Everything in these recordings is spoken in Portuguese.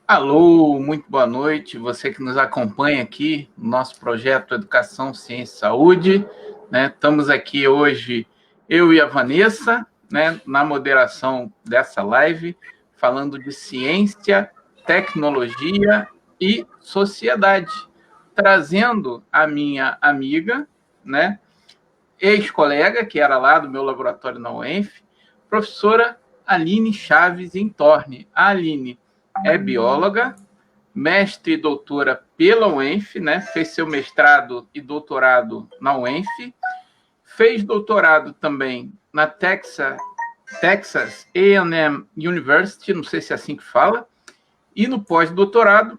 Alô, muito boa noite, você que nos acompanha aqui no nosso projeto Educação, Ciência e Saúde, né? Estamos aqui hoje, eu e a Vanessa, né, na moderação dessa live, falando de ciência, tecnologia e sociedade, trazendo a minha amiga, né, ex-colega, que era lá do meu laboratório na UENF, professora Aline Chaves Intorne. A Aline é bióloga, mestre e doutora pela UENF, né? Fez seu mestrado e doutorado na UENF, fez doutorado também na Texas A&M University, não sei se é assim que fala, e no pós-doutorado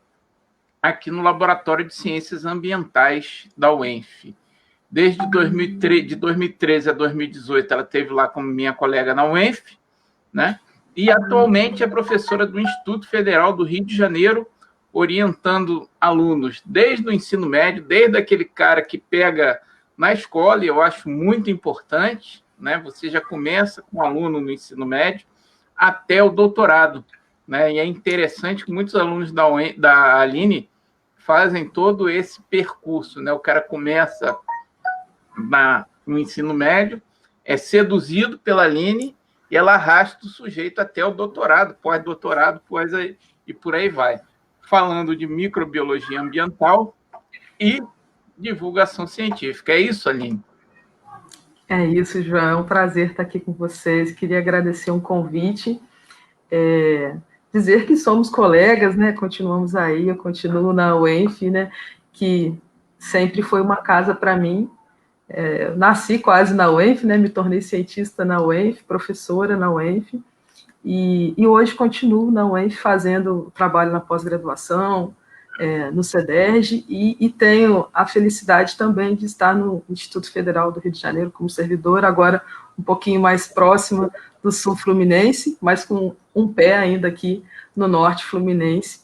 aqui no Laboratório de Ciências Ambientais da UENF. Desde 2013 a 2018, ela esteve lá como minha colega na UENF, né? E atualmente é professora do Instituto Federal do Rio de Janeiro, orientando alunos desde o ensino médio, desde aquele cara que pega na escola, e eu acho muito importante, né? Você já começa com um aluno no ensino médio até o doutorado, né? E é interessante que muitos alunos da Aline fazem todo esse percurso, né? O cara começa no ensino médio, é seduzido pela Aline e ela arrasta o sujeito até o doutorado, pós-doutorado, e por aí vai. Falando de microbiologia ambiental e divulgação científica. É isso, Aline? É isso, João. É um prazer estar aqui com vocês. Queria agradecer um convite, dizer que somos colegas, né? Continuamos aí, eu continuo na UENF, né? Que sempre foi uma casa para mim. Eu nasci quase na UENF, né? Me tornei cientista na UENF, professora na UENF, e hoje continuo na UENF fazendo trabalho na pós-graduação, no CEDERJ, e tenho a felicidade também de estar no Instituto Federal do Rio de Janeiro como servidora, agora um pouquinho mais próxima do sul fluminense, mas com um pé ainda aqui no norte fluminense,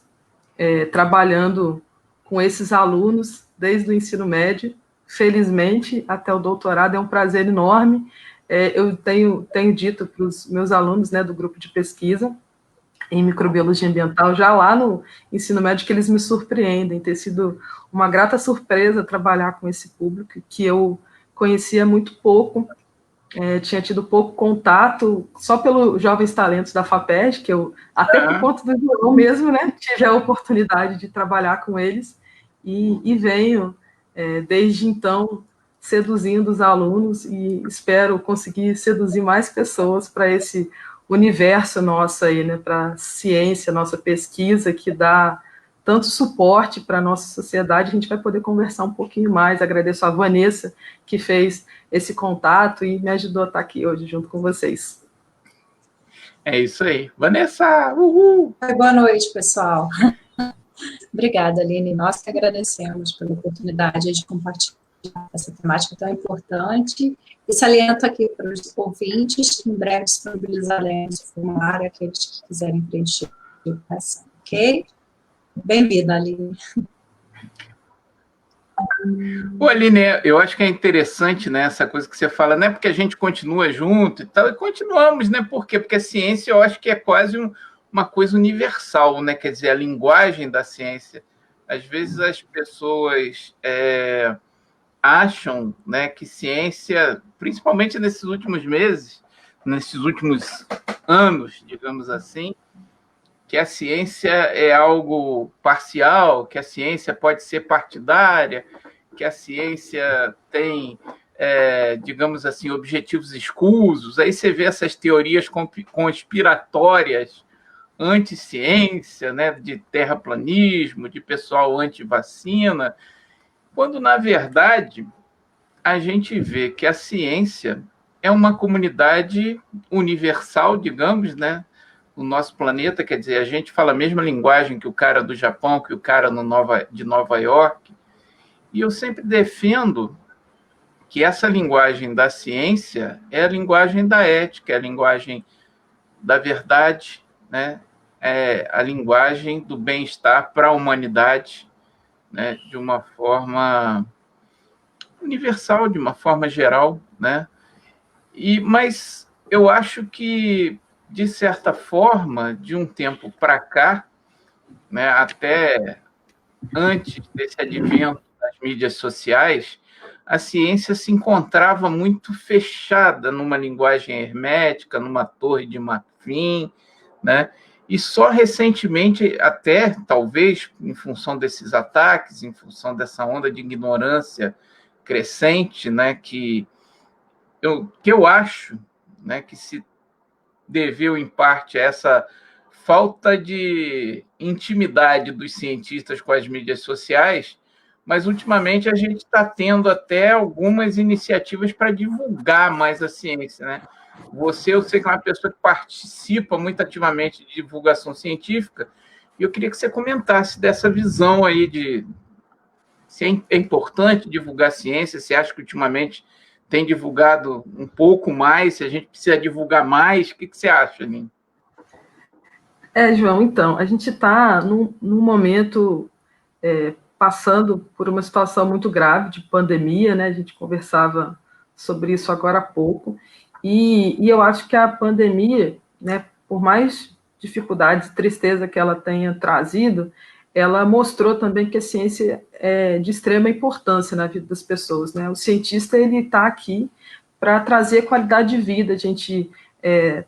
trabalhando com esses alunos desde o ensino médio, felizmente, até o doutorado. É um prazer enorme. Eu tenho dito para os meus alunos, né, do grupo de pesquisa em microbiologia ambiental, já lá no ensino médio, que eles me surpreendem, ter sido uma grata surpresa trabalhar com esse público, que eu conhecia muito pouco, tinha tido pouco contato, só pelos Jovens Talentos da FAPESD, que eu, até por conta do violão mesmo, né, tive a oportunidade de trabalhar com eles, e venho, desde então, seduzindo os alunos, e espero conseguir seduzir mais pessoas para esse universo nosso aí, né, para a ciência, nossa pesquisa, que dá tanto suporte para a nossa sociedade. A gente vai poder conversar um pouquinho mais. Agradeço a Vanessa, que fez esse contato e me ajudou a estar aqui hoje junto com vocês. É isso aí. Vanessa, uhul! Boa noite, pessoal. Obrigada, Aline. Nós que agradecemos pela oportunidade de compartilhar essa temática tão importante. E saliento aqui para os ouvintes que em breve disponibilizaremos o formulário aqueles que quiserem preencher a educação, ok? Bem-vinda, Aline. Ô, Aline, eu acho que é interessante, né, essa coisa que você fala, não é porque a gente continua junto e tal, e continuamos, né? Por quê? Porque a ciência, eu acho que é quase uma coisa universal, né? Quer dizer, a linguagem da ciência. Às vezes as pessoas acham, né, que ciência, principalmente nesses últimos meses, nesses últimos anos, digamos assim, que a ciência é algo parcial, que a ciência pode ser partidária, que a ciência tem, digamos assim, objetivos escusos. Aí você vê essas teorias conspiratórias anti-ciência, né, de terraplanismo, de pessoal anti-vacina, quando, na verdade, a gente vê que a ciência é uma comunidade universal, digamos, né? O nosso planeta, quer dizer, a gente fala a mesma linguagem que o cara do Japão, que o cara de Nova York, e eu sempre defendo que essa linguagem da ciência é a linguagem da ética, é a linguagem da verdade, né? É a linguagem do bem-estar para a humanidade, né? De uma forma universal, de uma forma geral, né? Mas eu acho que, de certa forma, de um tempo para cá, né, até antes desse advento das mídias sociais, a ciência se encontrava muito fechada numa linguagem hermética, numa torre de marfim, né? E só recentemente, até talvez em função desses ataques, em função dessa onda de ignorância crescente, né, que eu acho, né, que se deveu em parte a essa falta de intimidade dos cientistas com as mídias sociais, mas ultimamente a gente está tendo até algumas iniciativas para divulgar mais a ciência, né? Eu sei que é uma pessoa que participa muito ativamente de divulgação científica, e eu queria que você comentasse dessa visão aí de se é importante divulgar ciência, se acha que ultimamente tem divulgado um pouco mais, se a gente precisa divulgar mais, o que você acha, Aline? João, então, a gente está num momento passando por uma situação muito grave de pandemia, né? A gente conversava sobre isso agora há pouco, e eu acho que a pandemia, né, por mais dificuldades e tristeza que ela tenha trazido, ela mostrou também que a ciência é de extrema importância na vida das pessoas, né? O cientista, ele está aqui para trazer qualidade de vida. A gente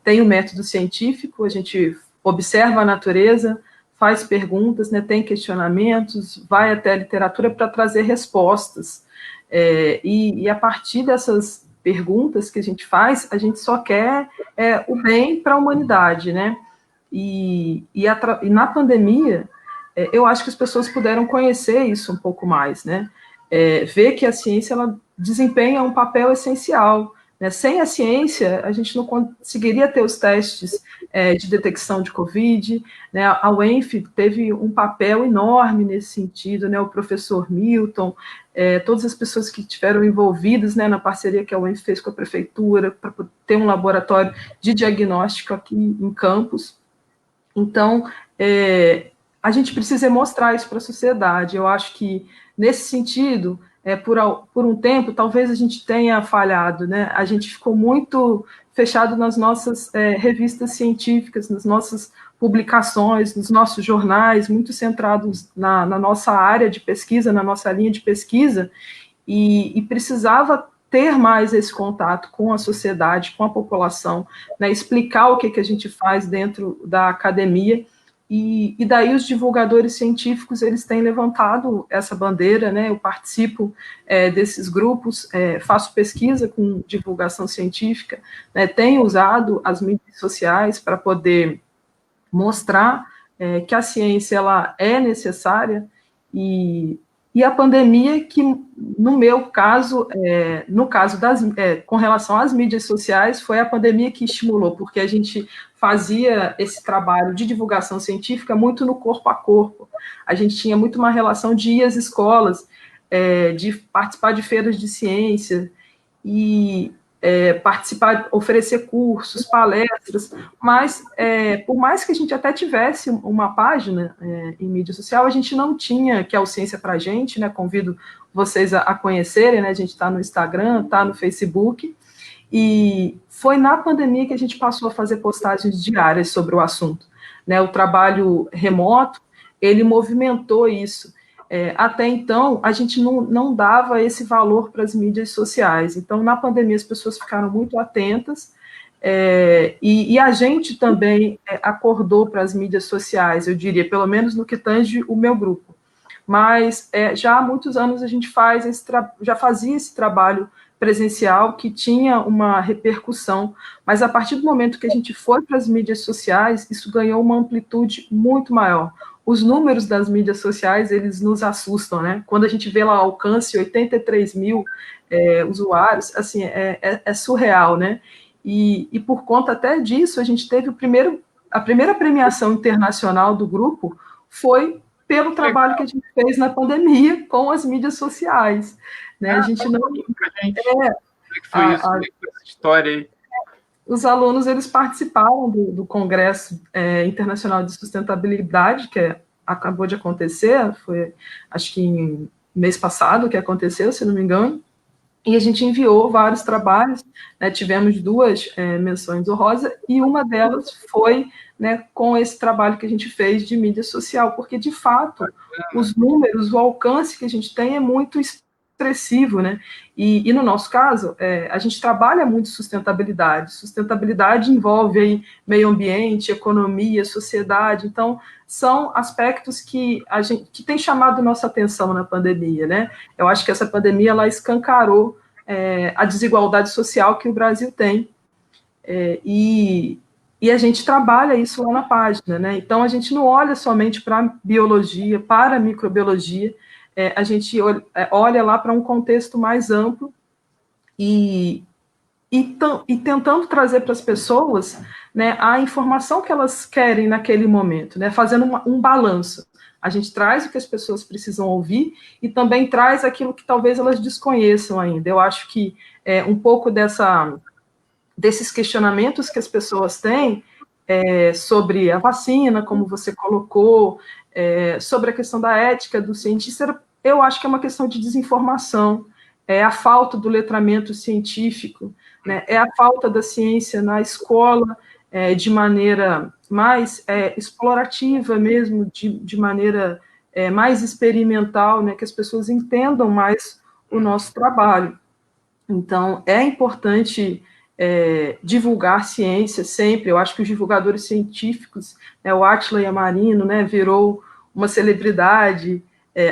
tem o método científico, a gente observa a natureza, faz perguntas, né, tem questionamentos, vai até a literatura para trazer respostas. E a partir dessas perguntas que a gente faz, a gente só quer o bem para a humanidade, né? E na pandemia, eu acho que as pessoas puderam conhecer isso um pouco mais, né? Ver que a ciência ela desempenha um papel essencial, né? Sem a ciência, a gente não conseguiria ter os testes de detecção de Covid, né? A UENF teve um papel enorme nesse sentido, né? O professor Milton, todas as pessoas que estiveram envolvidas, né, na parceria que a UENF fez com a prefeitura, para ter um laboratório de diagnóstico aqui em Campos. Então, a gente precisa mostrar isso para a sociedade. Eu acho que, nesse sentido, por um tempo, talvez a gente tenha falhado, né? A gente ficou muito fechado nas nossas revistas científicas, nas nossas publicações, nos nossos jornais, muito centrados na nossa área de pesquisa, na nossa linha de pesquisa, e precisava ter mais esse contato com a sociedade, com a população, né? Explicar o que a gente faz dentro da academia. E daí os divulgadores científicos, eles têm levantado essa bandeira, né? Eu participo desses grupos, faço pesquisa com divulgação científica, né? Tenho usado as mídias sociais para poder mostrar que a ciência ela é necessária, e a pandemia que, no meu caso, no caso com relação às mídias sociais, foi a pandemia que estimulou, porque a gente fazia esse trabalho de divulgação científica muito no corpo a corpo. A gente tinha muito uma relação de ir às escolas, de participar de feiras de ciência, e participar, oferecer cursos, palestras, mas por mais que a gente até tivesse uma página em mídia social, a gente não tinha, que é o Ciência Pra Gente, né? Convido vocês a conhecerem, né? A gente está no Instagram, está no Facebook, e foi na pandemia que a gente passou a fazer postagens diárias sobre o assunto, né? O trabalho remoto, ele movimentou isso. Até então, a gente não dava esse valor para as mídias sociais. Então, na pandemia, as pessoas ficaram muito atentas, e a gente também acordou para as mídias sociais, eu diria, pelo menos no que tange o meu grupo. Mas já há muitos anos a gente já fazia esse trabalho presencial que tinha uma repercussão, mas a partir do momento que a gente foi para as mídias sociais, isso ganhou uma amplitude muito maior. Os números das mídias sociais, eles nos assustam, né? Quando a gente vê lá o alcance, 83 mil usuários, assim, é surreal, né? E por conta até disso, a gente teve a primeira premiação internacional do grupo foi pelo trabalho que a gente fez na pandemia com as mídias sociais, né? A gente não... Como é que foi isso? Como é que foi essa história aí? Os alunos, eles participaram do Congresso Internacional de Sustentabilidade, que acabou de acontecer, foi, acho que mês passado que aconteceu, se não me engano, e a gente enviou vários trabalhos, né, tivemos 2 menções honrosas, e uma delas foi, né, com esse trabalho que a gente fez de mídia social, porque, de fato, os números, o alcance que a gente tem é muito expressivo, né, e no nosso caso, a gente trabalha muito sustentabilidade envolve aí meio ambiente, economia, sociedade, então, são aspectos que que tem chamado nossa atenção na pandemia, né? Eu acho que essa pandemia ela escancarou a desigualdade social que o Brasil tem, e a gente trabalha isso lá na página, né? Então a gente não olha somente para biologia, para a microbiologia, a gente olha lá para um contexto mais amplo e, e tentando trazer para as pessoas, né, a informação que elas querem naquele momento, né, fazendo um balanço. A gente traz o que as pessoas precisam ouvir e também traz aquilo que talvez elas desconheçam ainda. Eu acho que um pouco desses questionamentos que as pessoas têm sobre a vacina, como você colocou, sobre a questão da ética do cientista, eu acho que é uma questão de desinformação, é a falta do letramento científico, né, é a falta da ciência na escola, de maneira mais explorativa mesmo, de maneira mais experimental, né, que as pessoas entendam mais o nosso trabalho. Então, é importante divulgar ciência sempre. Eu acho que os divulgadores científicos, o Átila Yamarino, né, virou uma celebridade,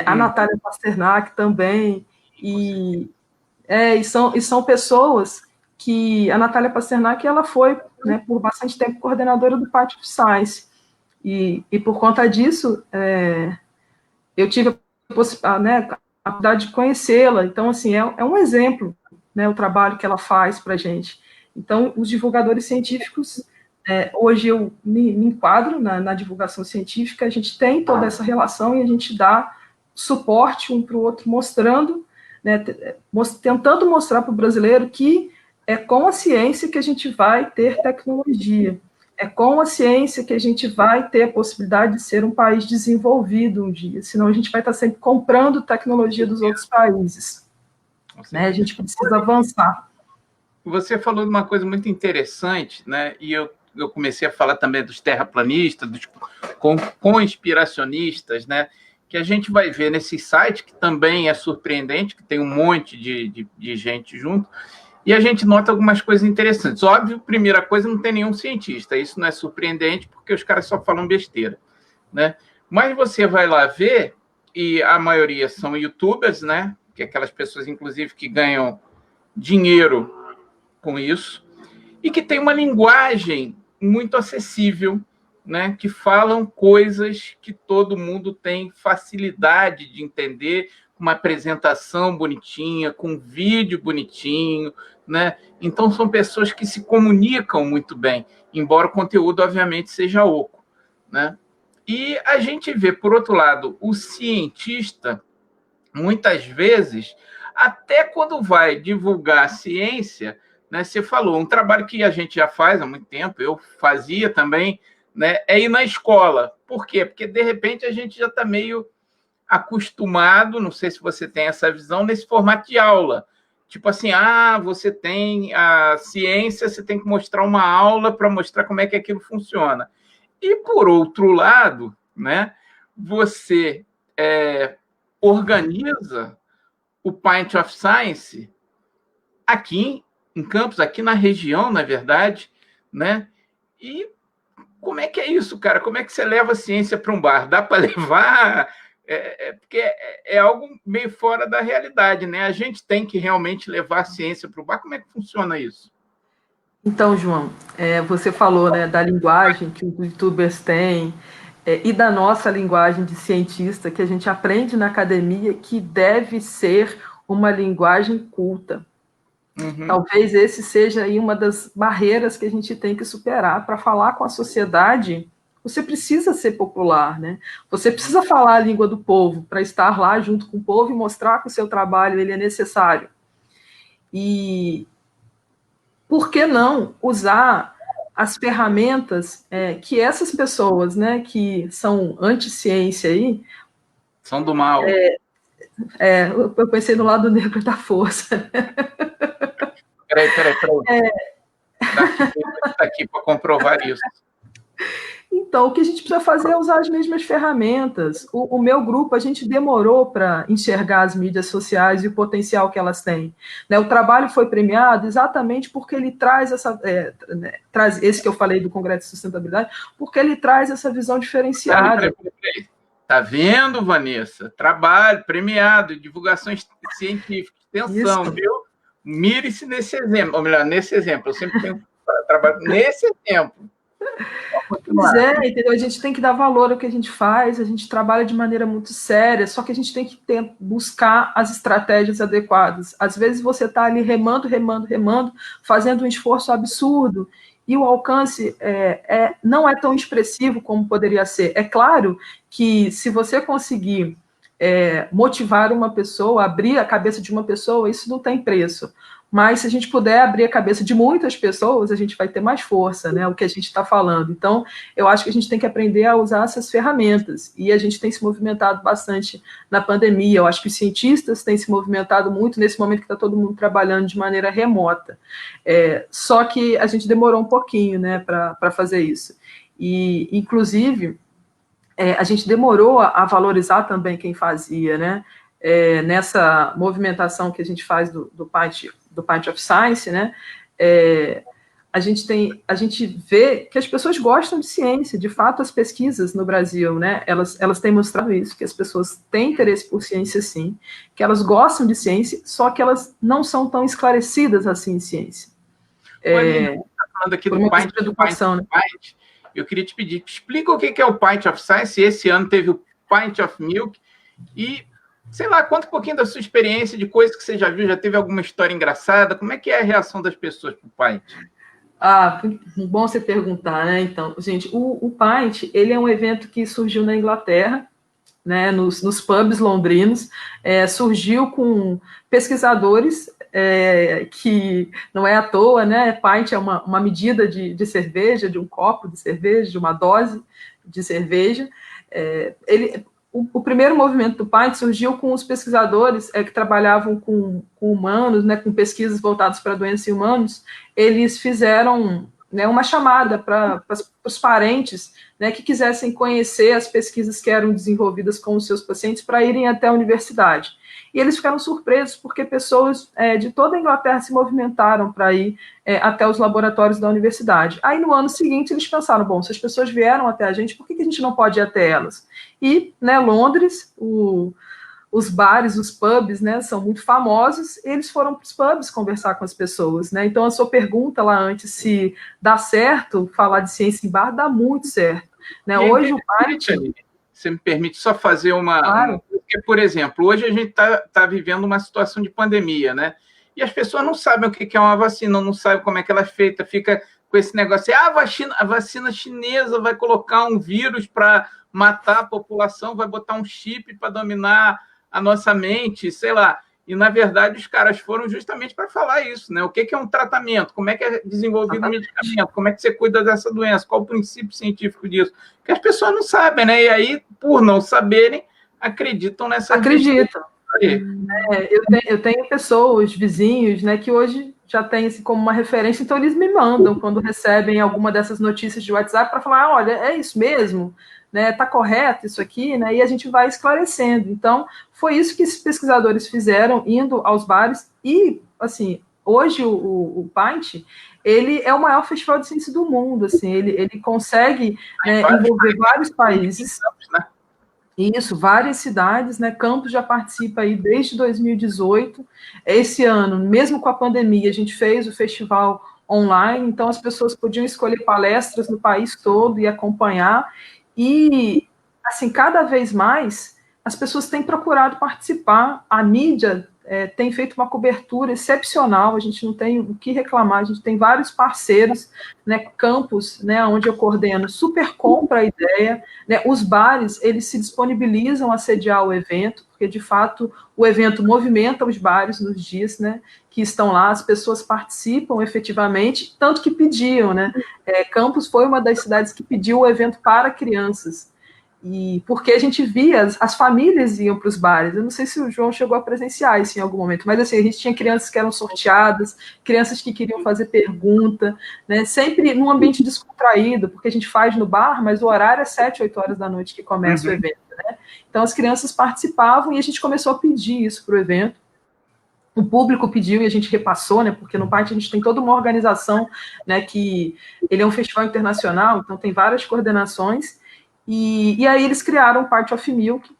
a Natália Pasternak também, e são pessoas que a Natália Pasternak ela foi, né, por bastante tempo coordenadora do Pátio de Science, e por conta disso eu tive a possibilidade de conhecê-la. Então, assim, é um exemplo, né, o trabalho que ela faz para a gente. Então, os divulgadores científicos, hoje eu me enquadro na divulgação científica, a gente tem toda essa relação e a gente dá suporte um para o outro, mostrando, né, tentando mostrar para o brasileiro que é com a ciência que a gente vai ter tecnologia, é com a ciência que a gente vai ter a possibilidade de ser um país desenvolvido um dia, senão a gente vai estar sempre comprando tecnologia dos outros países. Né? A gente precisa avançar. Você falou de uma coisa muito interessante, né? E eu comecei a falar também dos terraplanistas, dos conspiracionistas, né? Que a gente vai ver nesse site, que também é surpreendente, que tem um monte de gente junto, e a gente nota algumas coisas interessantes. Óbvio, primeira coisa, não tem nenhum cientista, isso não é surpreendente, porque os caras só falam besteira, né? Mas você vai lá ver, e a maioria são youtubers, né? Que é aquelas pessoas, inclusive, que ganham dinheiro com isso, e que tem uma linguagem muito acessível, né, que falam coisas que todo mundo tem facilidade de entender, com uma apresentação bonitinha, com um vídeo bonitinho, né? Então são pessoas que se comunicam muito bem, embora o conteúdo obviamente seja oco, né? E a gente vê, por outro lado, o cientista, muitas vezes, até quando vai divulgar a ciência, né, você falou, um trabalho que a gente já faz há muito tempo, eu fazia também, né, é ir na escola. Por quê? Porque, de repente, a gente já está meio acostumado, não sei se você tem essa visão, nesse formato de aula. Tipo assim, você tem a ciência, você tem que mostrar uma aula para mostrar como é que aquilo funciona. E, por outro lado, né, você organiza o Pint of Science aqui em Campos, aqui na região, na verdade, né? E como é que é isso, cara? Como é que você leva a ciência para um bar? Dá para levar? Porque é algo meio fora da realidade, né? A gente tem que realmente levar a ciência para o bar. Como é que funciona isso? Então, João, você falou, né, da linguagem que os youtubers têm, e da nossa linguagem de cientista, que a gente aprende na academia, que deve ser uma linguagem culta. Uhum. Talvez esse seja aí uma das barreiras que a gente tem que superar para falar com a sociedade. Você precisa ser popular, né? Você precisa falar a língua do povo para estar lá junto com o povo e mostrar que o seu trabalho ele é necessário. E por que não usar as ferramentas que essas pessoas, né, que são anti-ciência aí, são do mal. Eu pensei no lado negro da força. Peraí. Está aqui para comprovar isso. Então, o que a gente precisa fazer é usar as mesmas ferramentas. O meu grupo, a gente demorou para enxergar as mídias sociais e o potencial que elas têm. Né? O trabalho foi premiado exatamente porque ele traz traz esse que eu falei do Congresso de Sustentabilidade, porque ele traz essa visão diferenciada. Peraí. Tá vendo, Vanessa? Trabalho premiado, divulgação científica, extensão, Isso. viu? Mire-se nesse exemplo, ou melhor, nesse exemplo. Eu sempre tenho trabalho nesse exemplo. Pois é, entendeu? A gente tem que dar valor ao que a gente faz, a gente trabalha de maneira muito séria, só que a gente tem que buscar as estratégias adequadas. Às vezes você está ali remando, fazendo um esforço absurdo, e o alcance não é tão expressivo como poderia ser. É claro que se você conseguir motivar uma pessoa, abrir a cabeça de uma pessoa, isso não tem preço. Mas se a gente puder abrir a cabeça de muitas pessoas, a gente vai ter mais força, né? O que a gente está falando. Então, eu acho que a gente tem que aprender a usar essas ferramentas. E a gente tem se movimentado bastante na pandemia. Eu acho que os cientistas têm se movimentado muito nesse momento que está todo mundo trabalhando de maneira remota. Só que a gente demorou um pouquinho, né, para fazer isso. E, inclusive, a gente demorou a valorizar também quem fazia, né? Nessa movimentação que a gente faz do Pint of Science, né? A gente vê que as pessoas gostam de ciência. De fato, as pesquisas no Brasil, né? Elas têm mostrado isso, que as pessoas têm interesse por ciência, sim, que elas gostam de ciência, só que elas não são tão esclarecidas assim em ciência. Está falando aqui do Pint de Educação, né? Eu queria te pedir, explica o que é o Pint of Science. Esse ano teve o Pint of Milk e, sei lá, conta um pouquinho da sua experiência, de coisas que você já viu, já teve alguma história engraçada, como é que é a reação das pessoas para o Pint? Bom você perguntar, né? Então, gente, o Pint, ele é um evento que surgiu na Inglaterra, né, nos pubs londrinos, surgiu com pesquisadores que não é à toa, né? Pint é uma medida de cerveja, de um copo de cerveja, de uma dose de cerveja. O primeiro movimento do Pint surgiu com os pesquisadores que trabalhavam com humanos, né, com pesquisas voltadas para doenças em humanos. Eles fizeram, né, uma chamada para os parentes, né, que quisessem conhecer as pesquisas que eram desenvolvidas com os seus pacientes para irem até a universidade. E eles ficaram surpresos porque pessoas de toda a Inglaterra se movimentaram para ir até os laboratórios da universidade. Aí, no ano seguinte, eles pensaram, bom, se as pessoas vieram até a gente, por que a gente não pode ir até elas? E, né, Londres, os bares, os pubs, né, são muito famosos, eles foram para os pubs conversar com as pessoas, né? Então, a sua pergunta lá antes, se dá certo falar de ciência em bar, dá muito certo. Né? Hoje o Pint... Você me permite só fazer uma... Porque, por exemplo, hoje a gente está vivendo uma situação de pandemia, né? E as pessoas não sabem o que é uma vacina, não sabem como é que ela é feita, fica com esse negócio, a vacina chinesa vai colocar um vírus para matar a população, vai botar um chip para dominar a nossa mente, sei lá. E, na verdade, os caras foram justamente para falar isso, né? O que é um tratamento? Como é que é desenvolvido o medicamento? Como é que você cuida dessa doença? Qual o princípio científico disso? Que as pessoas não sabem, né? E aí, por não saberem, acreditam nessa... Acreditam. Eu tenho pessoas, vizinhos, né, que hoje já têm assim, como uma referência, então eles me mandam quando recebem alguma dessas notícias de WhatsApp para falar, olha, é isso mesmo? Né, tá correto isso aqui, né, e a gente vai esclarecendo. Então, foi isso que esses pesquisadores fizeram, indo aos bares, e, assim, hoje o Pint, ele é o maior festival de ciência do mundo, assim, ele consegue, né, envolver vários países, isso, várias cidades, né, Campos já participa aí desde 2018, esse ano, mesmo com a pandemia, a gente fez o festival online, então as pessoas podiam escolher palestras no país todo e acompanhar. E, assim, cada vez mais as pessoas têm procurado participar, a mídia tem feito uma cobertura excepcional, a gente não tem o que reclamar, a gente tem vários parceiros, né, campos, né, onde eu coordeno, super compra a ideia, né, os bares, eles se disponibilizam a sediar o evento, porque, de fato, o evento movimenta os bares nos dias, né, que estão lá, as pessoas participam efetivamente, tanto que pediam, né, Campos foi uma das cidades que pediu o evento para crianças, E porque a gente via, as famílias iam para os bares. Eu não sei se o João chegou a presenciar isso em algum momento, mas assim, a gente tinha crianças que eram sorteadas, crianças que queriam fazer pergunta, né? Sempre num ambiente descontraído, porque a gente faz no bar, mas o horário é 7, 8 horas da noite que começa o evento, né? Então as crianças participavam e a gente começou a pedir isso para o evento. O público pediu e a gente repassou, né? Porque no Parte a gente tem toda uma organização, né? Que ele é um festival internacional, então tem várias coordenações. E aí eles criaram o Part of Milk.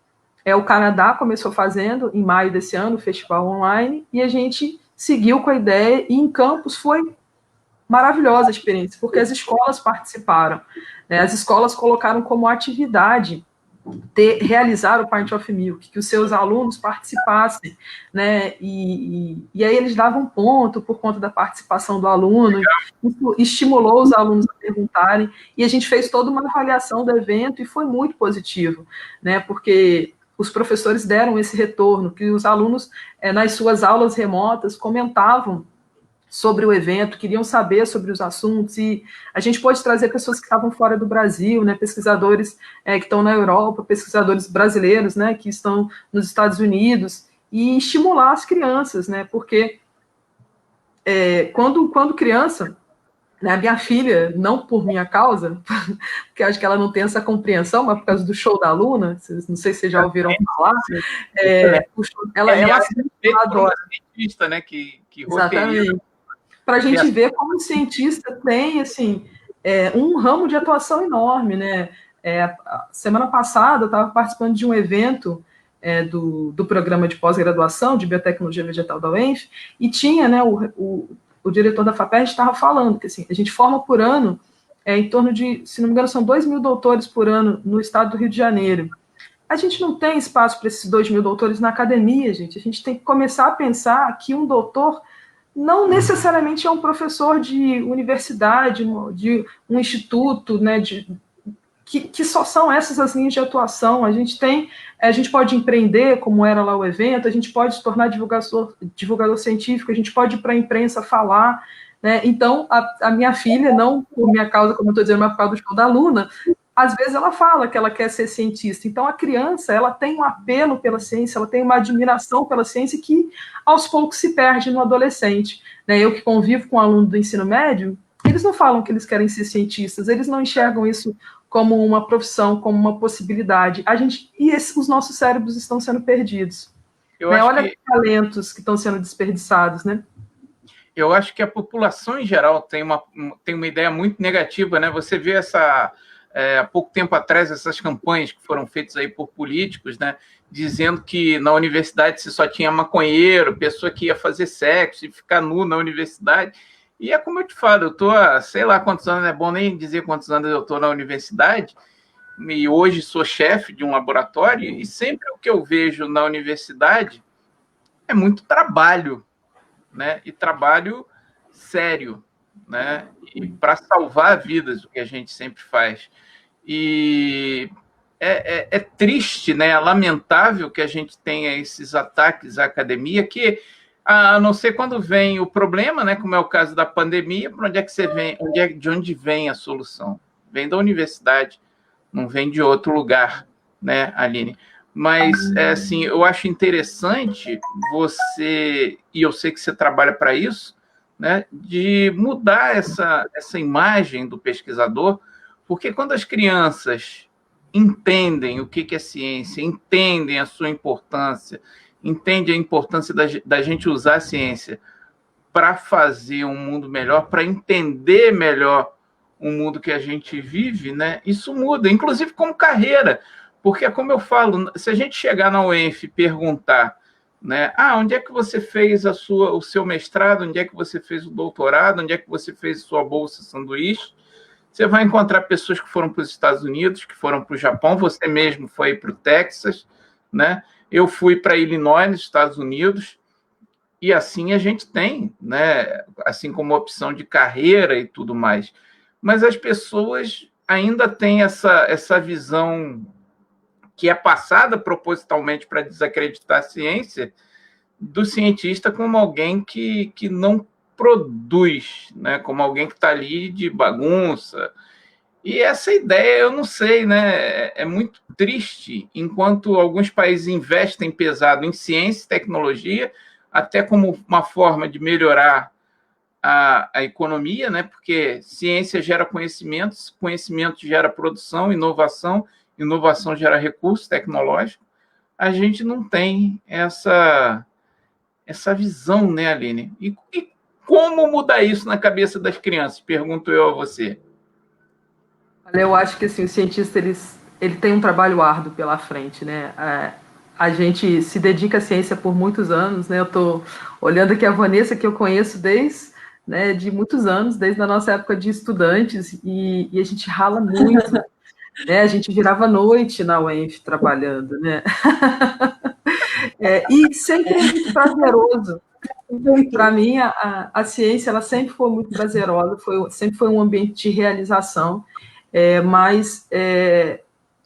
O Canadá começou fazendo em maio desse ano o festival online e a gente seguiu com a ideia e em Campos foi maravilhosa a experiência, porque as escolas participaram, né? As escolas colocaram como atividade realizar o Pint of Milk, que os seus alunos participassem, né, e aí eles davam ponto por conta da participação do aluno, isso estimulou os alunos a perguntarem, e a gente fez toda uma avaliação do evento, e foi muito positivo, né, porque os professores deram esse retorno, que os alunos, nas suas aulas remotas, comentavam sobre o evento, queriam saber sobre os assuntos, e a gente pôde trazer pessoas que estavam fora do Brasil, né, pesquisadores que estão na Europa, pesquisadores brasileiros, né, que estão nos Estados Unidos, e estimular as crianças, né, porque quando criança, né, a minha filha, não por minha causa, porque acho que ela não tem essa compreensão, mas por causa do show da Luna, não sei se vocês já ouviram falar, ela adora. Cientista, né, que exatamente. Para a gente ver como o cientista tem, assim, um ramo de atuação enorme, né? Semana passada eu estava participando de um evento do programa de pós-graduação de biotecnologia vegetal da UENF, e tinha, né, o diretor da FAPERJ estava falando que assim, a gente forma por ano em torno de, se não me engano, são 2.000 doutores por ano no estado do Rio de Janeiro. A gente não tem espaço para esses 2.000 doutores na academia, gente. A gente tem que começar a pensar que um doutor não necessariamente é um professor de universidade, de um instituto, né, que só são essas as linhas de atuação. A gente pode empreender, como era lá o evento, a gente pode se tornar divulgador científico, a gente pode ir para a imprensa falar, né? Então, a minha filha, não por minha causa, como eu estou dizendo, mas por causa do show da Luna, às vezes ela fala que ela quer ser cientista. Então, a criança, ela tem um apelo pela ciência, ela tem uma admiração pela ciência que, aos poucos, se perde no adolescente. Né? Eu que convivo com aluno do ensino médio, eles não falam que eles querem ser cientistas, eles não enxergam isso como uma profissão, como uma possibilidade. Os nossos cérebros estão sendo perdidos. Né? Olha os talentos que estão sendo desperdiçados, né? Eu acho que a população em geral tem uma ideia muito negativa, né? Você vê há pouco tempo atrás, essas campanhas que foram feitas aí por políticos, né, dizendo que na universidade se só tinha maconheiro, pessoa que ia fazer sexo e ficar nu na universidade. E é como eu te falo, eu estou há sei lá quantos anos, não é bom nem dizer quantos anos eu estou na universidade, e hoje sou chefe de um laboratório, e sempre o que eu vejo na universidade é muito trabalho, né, e trabalho sério, né, e para salvar vidas, o que a gente sempre faz. E é triste, né? É lamentável que a gente tenha esses ataques à academia, que, a não ser quando vem o problema, né? Como é o caso da pandemia, para onde é que você vem? De onde vem a solução? Vem da universidade, não vem de outro lugar, né, Aline? Mas, assim, eu acho interessante você, e eu sei que você trabalha para isso, né, de mudar essa imagem do pesquisador, porque quando as crianças entendem o que é ciência, entendem a sua importância, entendem a importância da gente usar a ciência para fazer um mundo melhor, para entender melhor o mundo que a gente vive, né, isso muda, inclusive como carreira, porque, como eu falo, se a gente chegar na UENF e perguntar, né, onde é que você fez o seu mestrado, onde é que você fez o doutorado, onde é que você fez a sua bolsa sanduíche, você vai encontrar pessoas que foram para os Estados Unidos, que foram para o Japão, você mesmo foi para o Texas, né? Eu fui para Illinois, nos Estados Unidos, e assim a gente tem, né? Assim como opção de carreira e tudo mais. Mas as pessoas ainda têm essa visão que é passada propositalmente para desacreditar a ciência, do cientista como alguém que não produz, né? Como alguém que está ali de bagunça. E essa ideia, eu não sei, né? É muito triste, enquanto alguns países investem pesado em ciência e tecnologia, até como uma forma de melhorar a economia, né? Porque ciência gera conhecimentos, conhecimento gera produção, inovação gera recurso tecnológico. A gente não tem essa visão, né, Aline? E como mudar isso na cabeça das crianças? Pergunto eu a você. Olha, eu acho que assim, o cientista ele tem um trabalho árduo pela frente, né? A gente se dedica à ciência por muitos anos, né? Eu estou olhando aqui a Vanessa, que eu conheço desde, né, de muitos anos, desde a nossa época de estudantes, e a gente rala muito, né? A gente virava noite na UENF trabalhando, né? E sempre é muito prazeroso. Para mim, a ciência ela sempre foi muito prazerosa, sempre foi um ambiente de realização, mas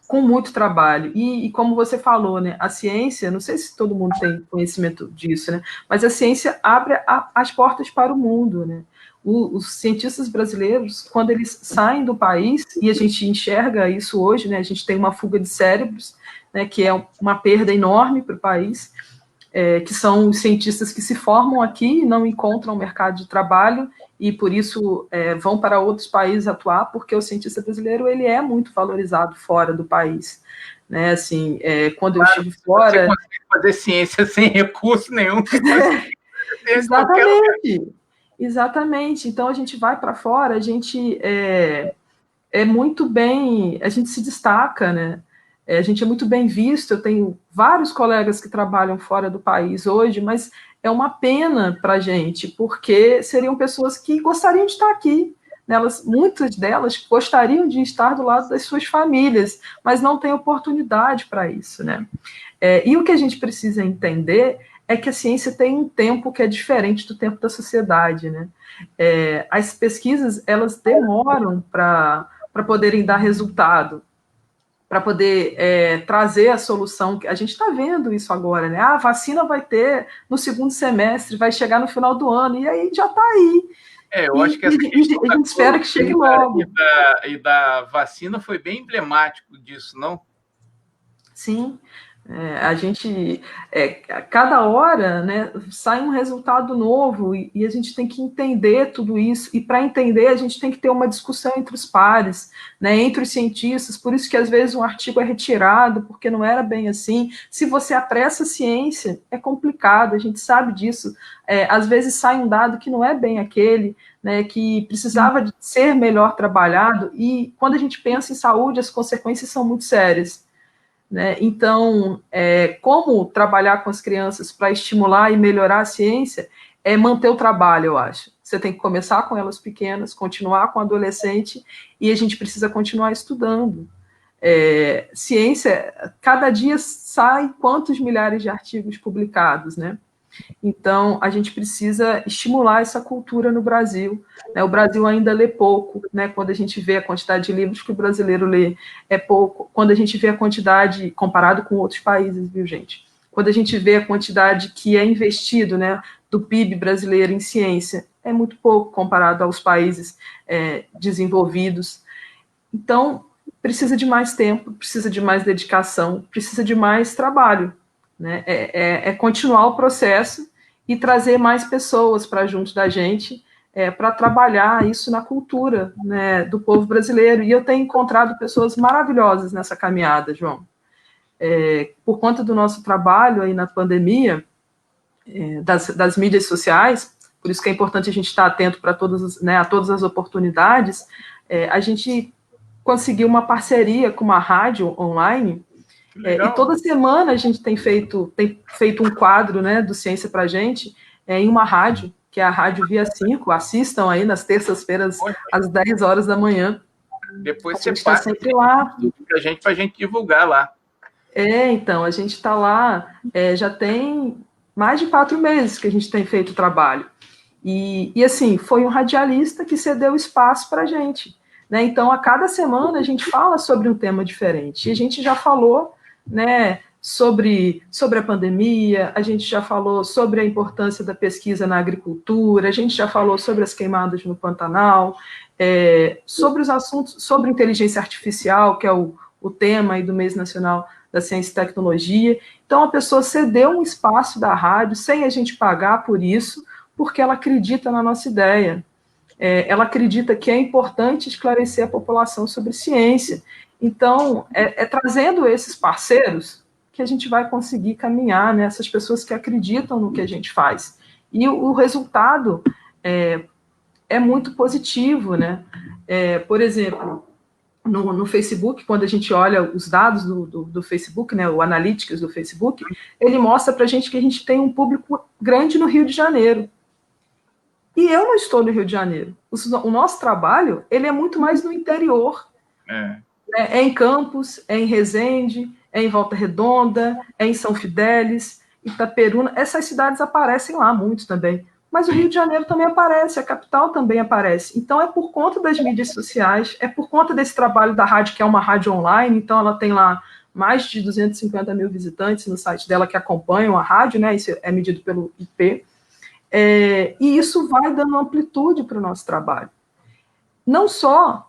com muito trabalho. E como você falou, né, a ciência, não sei se todo mundo tem conhecimento disso, né, mas a ciência abre as portas para o mundo, né? Os cientistas brasileiros, quando eles saem do país, e a gente enxerga isso hoje, né, a gente tem uma fuga de cérebros, né, que é uma perda enorme para o país, que são os cientistas que se formam aqui e não encontram mercado de trabalho e por isso vão para outros países atuar, porque o cientista brasileiro ele é muito valorizado fora do país, né? Assim, quando eu estive fora, você consegue fazer ciência sem recurso nenhum. Exatamente. Então a gente vai para fora, a gente é muito bem, a gente se destaca, né? A gente é muito bem visto. Eu tenho vários colegas que trabalham fora do país hoje, mas é uma pena para a gente, porque seriam pessoas que gostariam de estar aqui. Muitas delas gostariam de estar do lado das suas famílias, mas não têm oportunidade para isso, né? E o que a gente precisa entender é que a ciência tem um tempo que é diferente do tempo da sociedade, né? As pesquisas, elas demoram para poderem dar resultado, para poder trazer a solução. A gente está vendo isso agora, né? A vacina vai ter no segundo semestre, vai chegar no final do ano, e aí já está aí. Eu acho que essa questão a gente espera que chegue logo. E da vacina foi bem emblemático disso, não? Sim. A gente, cada hora, né, sai um resultado novo e a gente tem que entender tudo isso, e para entender a gente tem que ter uma discussão entre os pares, né, entre os cientistas, por isso que às vezes um artigo é retirado, porque não era bem assim. Se você apressa a ciência, é complicado, a gente sabe disso, às vezes sai um dado que não é bem aquele, né, que precisava de ser melhor trabalhado, e quando a gente pensa em saúde, as consequências são muito sérias. Né? Então, como trabalhar com as crianças para estimular e melhorar a ciência é manter o trabalho, eu acho. Você tem que começar com elas pequenas, continuar com o adolescente, e a gente precisa continuar estudando. Ciência, cada dia sai quantos milhares de artigos publicados, né? Então, a gente precisa estimular essa cultura no Brasil. Né? O Brasil ainda lê pouco, né? Quando a gente vê a quantidade de livros que o brasileiro lê, é pouco. Quando a gente vê a quantidade, comparado com outros países, viu, gente? Quando a gente vê a quantidade que é investido, né, do PIB brasileiro em ciência, é muito pouco comparado aos países desenvolvidos. Então, precisa de mais tempo, precisa de mais dedicação, precisa de mais trabalho. Né? Continuar o processo e trazer mais pessoas para junto da gente para trabalhar isso na cultura, né, do povo brasileiro. E eu tenho encontrado pessoas maravilhosas nessa caminhada, João. Por conta do nosso trabalho aí na pandemia, das mídias sociais, por isso que é importante a gente estar atento para a todas as oportunidades, a gente conseguiu uma parceria com uma rádio online. E toda semana a gente tem feito um quadro, né, do Ciência pra Gente, em uma rádio, que é a Rádio Via 5, assistam aí nas terças-feiras, às 10 horas da manhã. Depois você passa sempre lá. Para a gente divulgar lá. Então, a gente está lá, já tem mais de 4 meses que a gente tem feito o trabalho. E assim, foi um radialista que cedeu espaço para a gente. Né? Então, a cada semana a gente fala sobre um tema diferente. E a gente já falou, né, sobre a pandemia, a gente já falou sobre a importância da pesquisa na agricultura, a gente já falou sobre as queimadas no Pantanal, sobre os assuntos, sobre inteligência artificial, que é o tema aí do Mês Nacional da Ciência e Tecnologia. Então, a pessoa cedeu um espaço da rádio sem a gente pagar por isso, porque ela acredita na nossa ideia. Ela acredita que é importante esclarecer a população sobre ciência. Então, trazendo esses parceiros que a gente vai conseguir caminhar, né, essas pessoas que acreditam no que a gente faz. E o resultado é muito positivo, né? Por exemplo, no Facebook, quando a gente olha os dados do Facebook, né, o Analytics do Facebook, ele mostra para a gente que a gente tem um público grande no Rio de Janeiro. E eu não estou no Rio de Janeiro. O nosso trabalho, ele é muito mais no interior. É em Campos, é em Resende, é em Volta Redonda, é em São Fidélis, Itaperuna. Essas cidades aparecem lá muito também. Mas o Rio de Janeiro também aparece, a capital também aparece. Então, é por conta das mídias sociais, é por conta desse trabalho da rádio, que é uma rádio online, então ela tem lá mais de 250 mil visitantes no site dela que acompanham a rádio, né? Isso é medido pelo IP. E isso vai dando amplitude para o nosso trabalho. Não só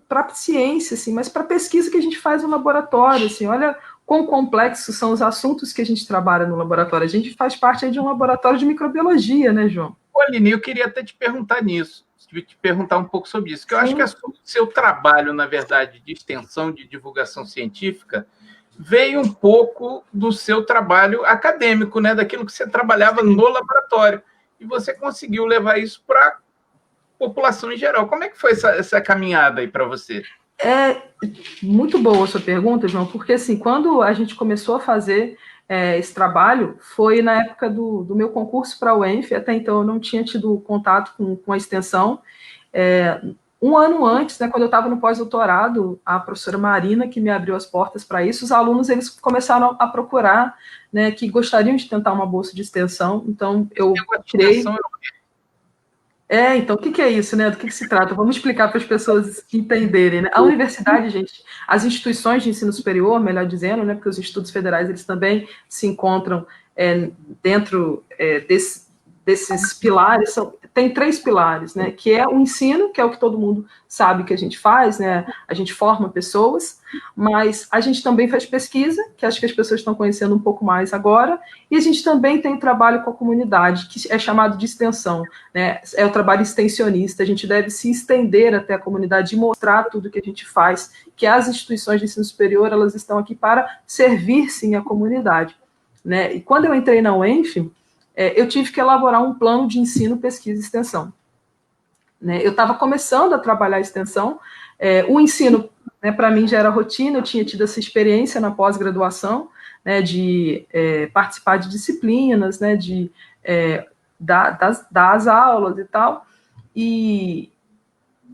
para a ciência, assim, mas para a pesquisa que a gente faz no laboratório. Assim, olha quão complexos são os assuntos que a gente trabalha no laboratório. A gente faz parte aí de um laboratório de microbiologia, né, João? Aline, eu queria até te perguntar um pouco sobre isso, que eu acho que o seu trabalho, na verdade, de extensão, de divulgação científica, veio um pouco do seu trabalho acadêmico, né, daquilo que você trabalhava no laboratório, e você conseguiu levar isso para a população em geral. Como é que foi essa caminhada aí para você? Muito boa a sua pergunta, João, porque assim, quando a gente começou a fazer esse trabalho, foi na época do meu concurso para a UENF, até então eu não tinha tido contato com a extensão. Um ano antes, né, quando eu estava no pós-doutorado, a professora Marina, que me abriu as portas para isso, os alunos eles começaram a procurar, né, que gostariam de tentar uma bolsa de extensão, então eu criei... Então, o que é isso, né? Do que se trata? Vamos explicar para as pessoas entenderem, né? A universidade, gente, as instituições de ensino superior, melhor dizendo, né? Porque os institutos federais, eles também se encontram dentro desses pilares, tem 3 pilares, né? Que é o ensino, que é o que todo mundo sabe que a gente faz, né? A gente forma pessoas, mas a gente também faz pesquisa, que acho que as pessoas estão conhecendo um pouco mais agora, e a gente também tem trabalho com a comunidade, que é chamado de extensão, né? É o trabalho extensionista, a gente deve se estender até a comunidade e mostrar tudo que a gente faz, que as instituições de ensino superior, elas estão aqui para servir, sim, a comunidade, né? E quando eu entrei na UENF, eu tive que elaborar um plano de ensino, pesquisa e extensão. Né? Eu estava começando a trabalhar a extensão, o ensino, né, para mim já era rotina, eu tinha tido essa experiência na pós-graduação, né, de participar de disciplinas, né, de dar as aulas e tal, e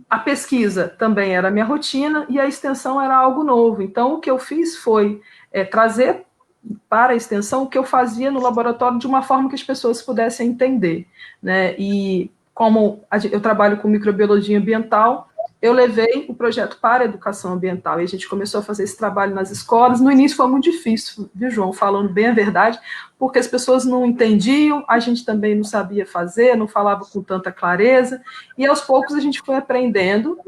a pesquisa também era a minha rotina, e a extensão era algo novo. Então, o que eu fiz foi trazer para a extensão o que eu fazia no laboratório de uma forma que as pessoas pudessem entender, né? E como eu trabalho com microbiologia ambiental, eu levei o projeto para a educação ambiental e a gente começou a fazer esse trabalho nas escolas. No início foi muito difícil, viu, João? Falando bem a verdade, porque as pessoas não entendiam, a gente também não sabia fazer, não falava com tanta clareza, e aos poucos a gente foi aprendendo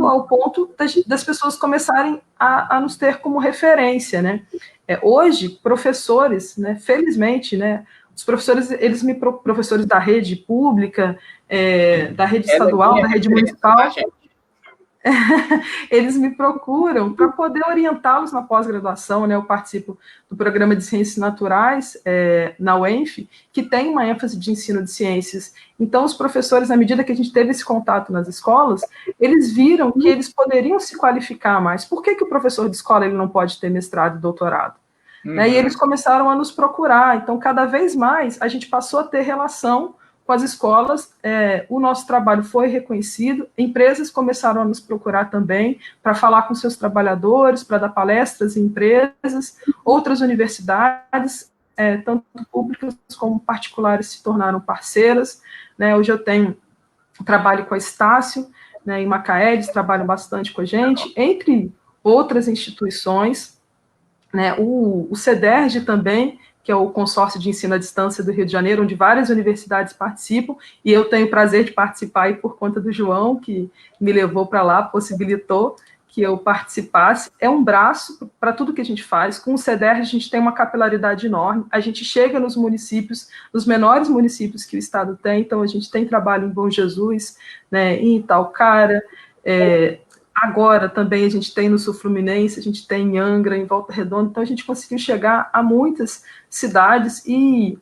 ao ponto das pessoas começarem a nos ter como referência, né? Hoje, professores, né, felizmente, né, os professores, professores da rede pública, da rede estadual, da rede municipal, eles me procuram para poder orientá-los na pós-graduação, né? Eu participo do programa de Ciências Naturais na UENF, que tem uma ênfase de ensino de ciências. Então, os professores, à medida que a gente teve esse contato nas escolas, eles viram que eles poderiam se qualificar mais. Por que o professor de escola ele não pode ter mestrado e doutorado? Né? E eles começaram a nos procurar. Então, cada vez mais, a gente passou a ter relação com as escolas, o nosso trabalho foi reconhecido, empresas começaram a nos procurar também para falar com seus trabalhadores, para dar palestras em empresas, outras universidades, tanto públicas como particulares, se tornaram parceiras, né? Hoje eu trabalho com a Estácio, né, em Macaé, eles trabalham bastante com a gente, entre outras instituições, né? O CEDERJ também, que é o Consórcio de Ensino à Distância do Rio de Janeiro, onde várias universidades participam, e eu tenho o prazer de participar aí por conta do João, que me levou para lá, possibilitou que eu participasse. É um braço para tudo que a gente faz. Com o CEDERJ, a gente tem uma capilaridade enorme, a gente chega nos municípios, nos menores municípios que o Estado tem, então a gente tem trabalho em Bom Jesus, né, em Itaocara, agora também a gente tem no Sul Fluminense, a gente tem em Angra, em Volta Redonda, então a gente conseguiu chegar a muitas cidades e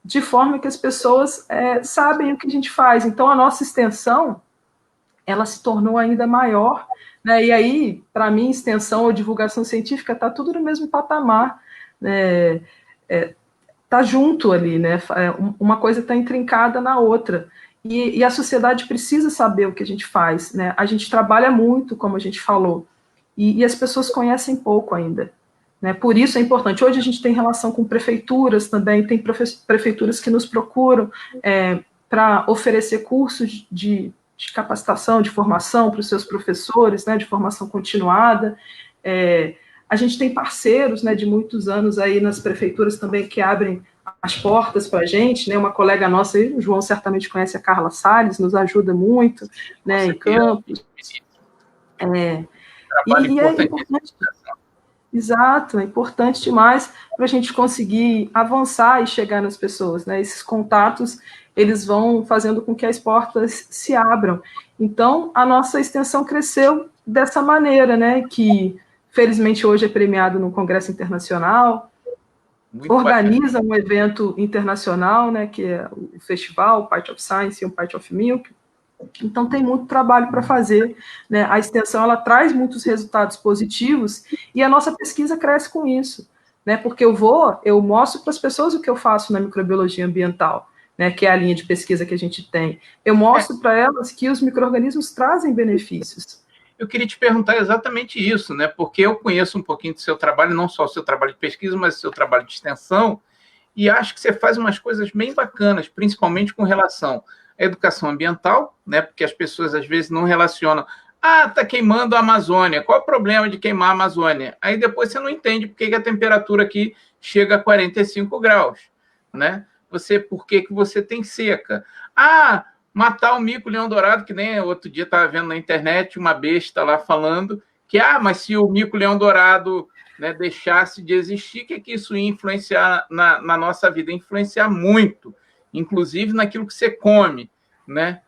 de forma que as pessoas sabem o que a gente faz. Então a nossa extensão, ela se tornou ainda maior, né? E aí, para mim, extensão ou divulgação científica está tudo no mesmo patamar, né? Tá junto ali, né? Uma coisa está intrincada na outra. E a sociedade precisa saber o que a gente faz, né? A gente trabalha muito, como a gente falou, e as pessoas conhecem pouco ainda, né? Por isso é importante. Hoje a gente tem relação com prefeituras também, tem prefeituras que nos procuram para oferecer cursos de capacitação, de formação para os seus professores, né? De formação continuada. A gente tem parceiros, né, de muitos anos aí nas prefeituras também que abrem as portas para a gente, né? Uma colega nossa, o João certamente conhece, a Carla Salles, nos ajuda muito, né, em campos. E é importante. Exato, é importante demais para a gente conseguir avançar e chegar nas pessoas, né? Esses contatos, eles vão fazendo com que as portas se abram. Então, a nossa extensão cresceu dessa maneira, né? Que, felizmente, hoje é premiado no Congresso Internacional, muito organiza bacana. Um evento internacional, né? Que é o festival Part of Science e o Part of Milk. Então, tem muito trabalho para fazer, né? A extensão, ela traz muitos resultados positivos e a nossa pesquisa cresce com isso, né? Porque eu mostro para as pessoas o que eu faço na microbiologia ambiental, né? Que é a linha de pesquisa que a gente tem. Eu mostro para elas que os micro-organismos trazem benefícios. Eu queria te perguntar exatamente isso, né? Porque eu conheço um pouquinho do seu trabalho, não só o seu trabalho de pesquisa, mas o seu trabalho de extensão, e acho que você faz umas coisas bem bacanas, principalmente com relação educação ambiental, né? Porque as pessoas às vezes não relacionam. Tá queimando a Amazônia. Qual é o problema de queimar a Amazônia? Aí depois você não entende por que a temperatura aqui chega a 45 graus, né? Por que você tem seca? Matar o mico-leão-dourado, que nem outro dia estava vendo na internet uma besta lá falando que, mas se o mico-leão-dourado, né, deixasse de existir, o que isso ia influenciar na nossa vida? Influenciar muito, inclusive naquilo que você come, né?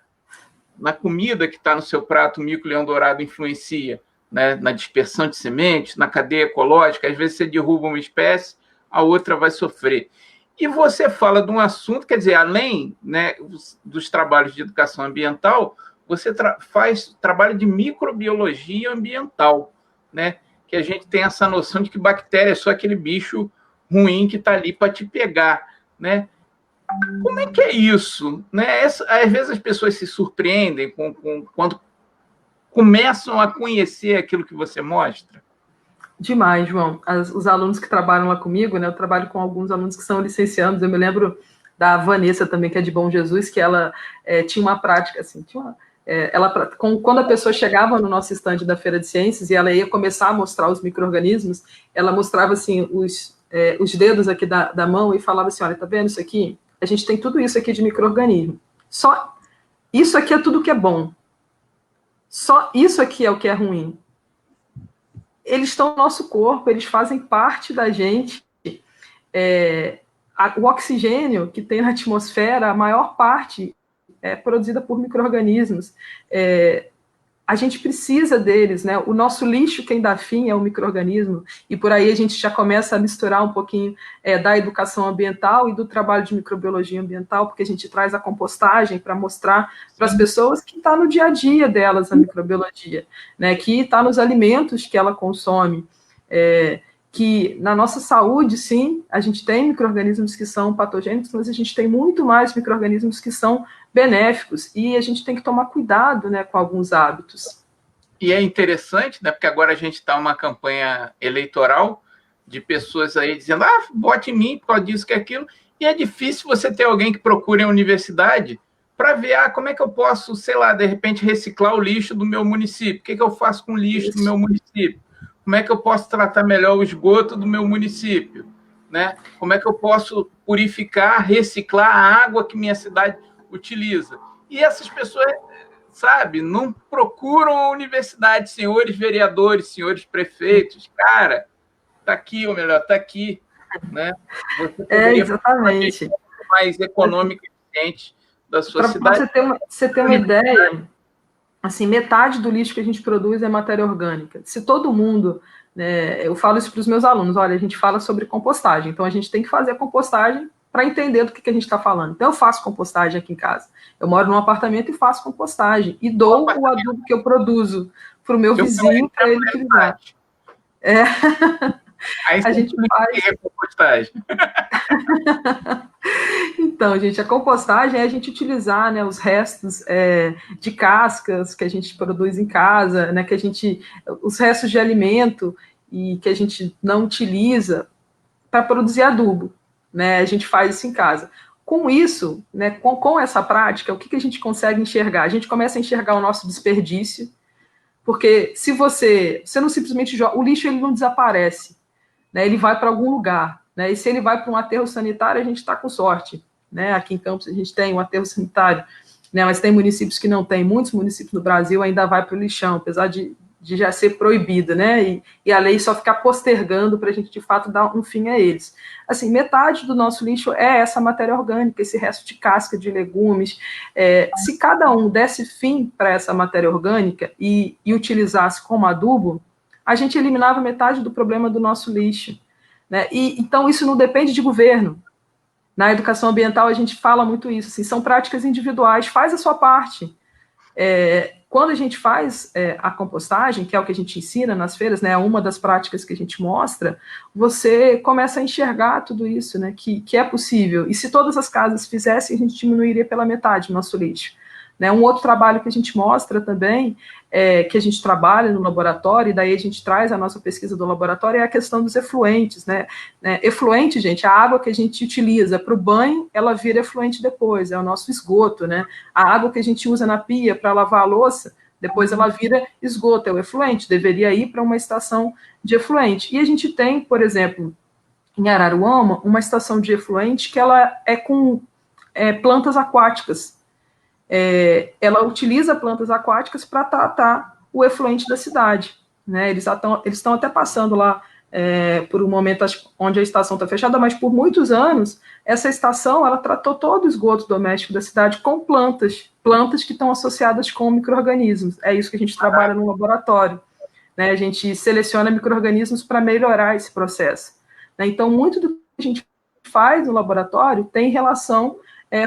Na comida que está no seu prato, o mico-leão-dourado influencia, né? Na dispersão de sementes, na cadeia ecológica. Às vezes você derruba uma espécie, a outra vai sofrer. E você fala de um assunto, quer dizer, além, né, dos trabalhos de educação ambiental, você faz trabalho de microbiologia ambiental, né? Que a gente tem essa noção de que bactéria é só aquele bicho ruim que está ali para te pegar, né? Como é que é isso? Né? Às vezes as pessoas se surpreendem quando começam a conhecer aquilo que você mostra. Demais, João. Os alunos que trabalham lá comigo, né? Eu trabalho com alguns alunos que são licenciados. Eu me lembro da Vanessa também, que é de Bom Jesus, que ela tinha uma prática, assim, quando a pessoa chegava no nosso estande da Feira de Ciências e ela ia começar a mostrar os micro-organismos, ela mostrava, assim, os dedos aqui da mão e falava assim, olha, tá vendo isso aqui? A gente tem tudo isso aqui de micro-organismo. Só isso aqui é tudo que é bom. Só isso aqui é o que é ruim. Eles estão no nosso corpo, eles fazem parte da gente. O oxigênio que tem na atmosfera, a maior parte é produzida por micro-organismos. A gente precisa deles, né? O nosso lixo, quem dá fim, é o micro-organismo, e por aí a gente já começa a misturar um pouquinho da educação ambiental e do trabalho de microbiologia ambiental, porque a gente traz a compostagem para mostrar para as pessoas que está no dia a dia delas a microbiologia, né? Que está nos alimentos que ela consome, que na nossa saúde, sim, a gente tem micro-organismos que são patogênicos, mas a gente tem muito mais micro-organismos que são benéficos, e a gente tem que tomar cuidado, né, com alguns hábitos. E é interessante, né, porque agora a gente está numa campanha eleitoral de pessoas aí dizendo, vote em mim por causa disso, que aquilo, e é difícil você ter alguém que procure a universidade para ver, como é que eu posso, sei lá, de repente reciclar o lixo do meu município, o que eu faço com o lixo do meu município? Como é que eu posso tratar melhor o esgoto do meu município? Né? Como é que eu posso purificar, reciclar a água que minha cidade utiliza? E essas pessoas, sabe, não procuram a universidade, senhores vereadores, senhores prefeitos. Cara, está aqui, ou melhor, está aqui. Né? Você poderia exatamente. fazer mais econômico e eficiente da sua cidade. Para você ter uma ideia, assim, metade do lixo que a gente produz é matéria orgânica. Se todo mundo, né, eu falo isso para os meus alunos, olha, a gente fala sobre compostagem, então a gente tem que fazer a compostagem para entender do que a gente está falando. Então eu faço compostagem aqui em casa. Eu moro num apartamento e faço compostagem. E dou o adubo que eu produzo para o meu vizinho para ele utilizar. Aí a gente faz compostagem. Então, gente, a compostagem é a gente utilizar, né, os restos de cascas que a gente produz em casa, né, os restos de alimento e que a gente não utiliza para produzir adubo, né? A gente faz isso em casa. Com isso, né, com essa prática, o que a gente consegue enxergar? A gente começa a enxergar o nosso desperdício, porque se você não simplesmente joga, o lixo ele não desaparece, né? Ele vai para algum lugar, né? E se ele vai para um aterro sanitário, a gente está com sorte, né? Aqui em Campos a gente tem um aterro sanitário, né? Mas tem municípios que não tem, muitos municípios do Brasil ainda vai para o lixão, apesar de já ser proibido, né? E a lei só ficar postergando para a gente, de fato, dar um fim a eles. Assim, metade do nosso lixo é essa matéria orgânica, esse resto de casca de legumes. Se cada um desse fim para essa matéria orgânica e utilizasse como adubo, a gente eliminava metade do problema do nosso lixo. Né? Então, isso não depende de governo. Na educação ambiental, a gente fala muito isso. Assim, são práticas individuais, faz a sua parte. Quando a gente faz a compostagem, que é o que a gente ensina nas feiras, né, uma das práticas que a gente mostra, você começa a enxergar tudo isso, né, que é possível. E se todas as casas fizessem, a gente diminuiria pela metade o nosso lixo. Né? Um outro trabalho que a gente mostra também, que a gente trabalha no laboratório, e daí a gente traz a nossa pesquisa do laboratório, é a questão dos efluentes. Né? Efluente, gente, a água que a gente utiliza para o banho, ela vira efluente depois, é o nosso esgoto. Né? A água que a gente usa na pia para lavar a louça, depois ela vira esgoto, é o efluente, deveria ir para uma estação de efluente. E a gente tem, por exemplo, em Araruama, uma estação de efluente que ela é com plantas aquáticas. Ela utiliza plantas aquáticas para tratar o efluente da cidade. Né? Eles estão até passando lá por um momento onde a estação está fechada, mas por muitos anos, essa estação ela tratou todo o esgoto doméstico da cidade com plantas que estão associadas com micro-organismos. É isso que a gente trabalha no laboratório. Né? A gente seleciona micro-organismos para melhorar esse processo. Né? Então, muito do que a gente faz no laboratório tem relação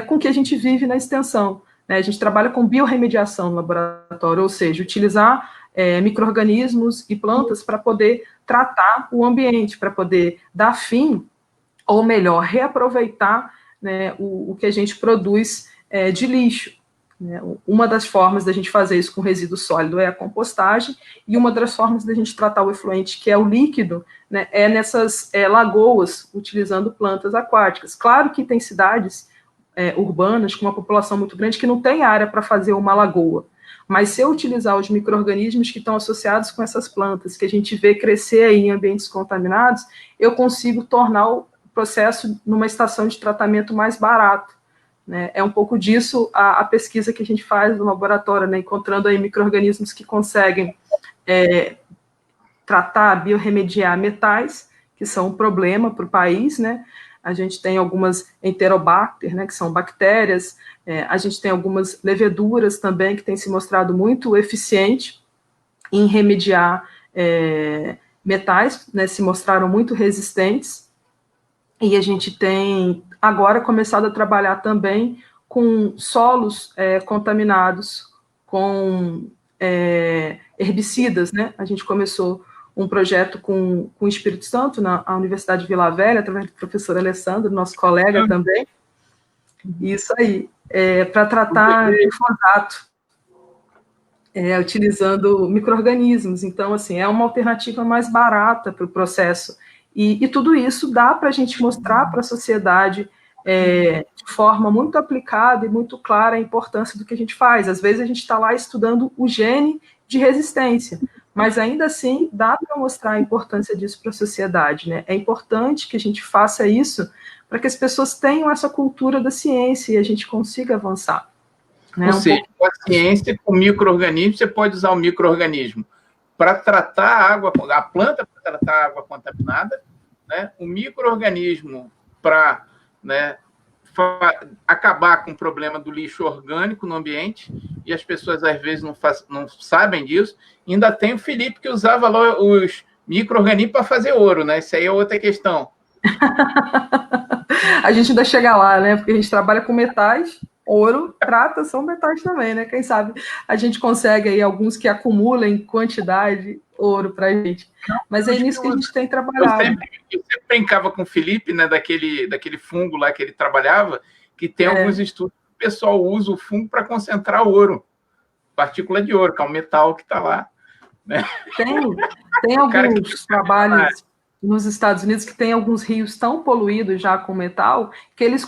com o que a gente vive na extensão. A gente trabalha com biorremediação no laboratório, ou seja, utilizar micro-organismos e plantas para poder tratar o ambiente, para poder dar fim, ou melhor, reaproveitar, né, o que a gente produz de lixo. Né? Uma das formas da gente fazer isso com resíduo sólido é a compostagem, e uma das formas da gente tratar o efluente, que é o líquido, né, é nessas lagoas, utilizando plantas aquáticas. Claro que tem cidades urbanas com uma população muito grande que não tem área para fazer uma lagoa. Mas se eu utilizar os micro-organismos que estão associados com essas plantas, que a gente vê crescer aí em ambientes contaminados, eu consigo tornar o processo numa estação de tratamento mais barato. Né? É um pouco disso a pesquisa que a gente faz no laboratório, né? Encontrando aí micro-organismos que conseguem tratar, biorremediar metais, que são um problema para o país, né? A gente tem algumas Enterobacter, né, que são bactérias, a gente tem algumas leveduras também que têm se mostrado muito eficiente em remediar metais, né, se mostraram muito resistentes, e a gente tem agora começado a trabalhar também com solos contaminados com herbicidas, né, a gente começou um projeto com o Espírito Santo, na Universidade de Vila Velha, através do professor Alessandro, nosso colega também. Isso aí, para tratar glifosato, utilizando micro-organismos. Então, assim, é uma alternativa mais barata para o processo. E tudo isso dá para a gente mostrar para a sociedade de forma muito aplicada e muito clara a importância do que a gente faz. Às vezes a gente está lá estudando o gene de resistência, mas ainda assim dá para mostrar a importância disso para a sociedade, né? É importante que a gente faça isso para que as pessoas tenham essa cultura da ciência e a gente consiga avançar. Né? Ou seja, com a ciência, com micro-organismos, você pode usar o micro-organismo para tratar a água, a planta para tratar a água contaminada, né? O micro-organismo para, né, acabar com o problema do lixo orgânico no ambiente, e as pessoas às vezes não sabem disso. Ainda tem o Felipe que usava lá os micro-organismos para fazer ouro, né? Isso aí é outra questão. A gente ainda chega lá, né? Porque a gente trabalha com metais, ouro, prata são metais também, né? Quem sabe a gente consegue aí alguns que acumulem quantidade ouro para a gente. Mas é nisso que a gente tem trabalhado. Eu sempre brincava com o Felipe, né? Daquele fungo lá que ele trabalhava, que tem alguns estudos que o pessoal usa o fungo para concentrar ouro, partícula de ouro, que é o metal que está lá. Né? Tem alguns trabalhos nos Estados Unidos que tem alguns rios tão poluídos já com metal que eles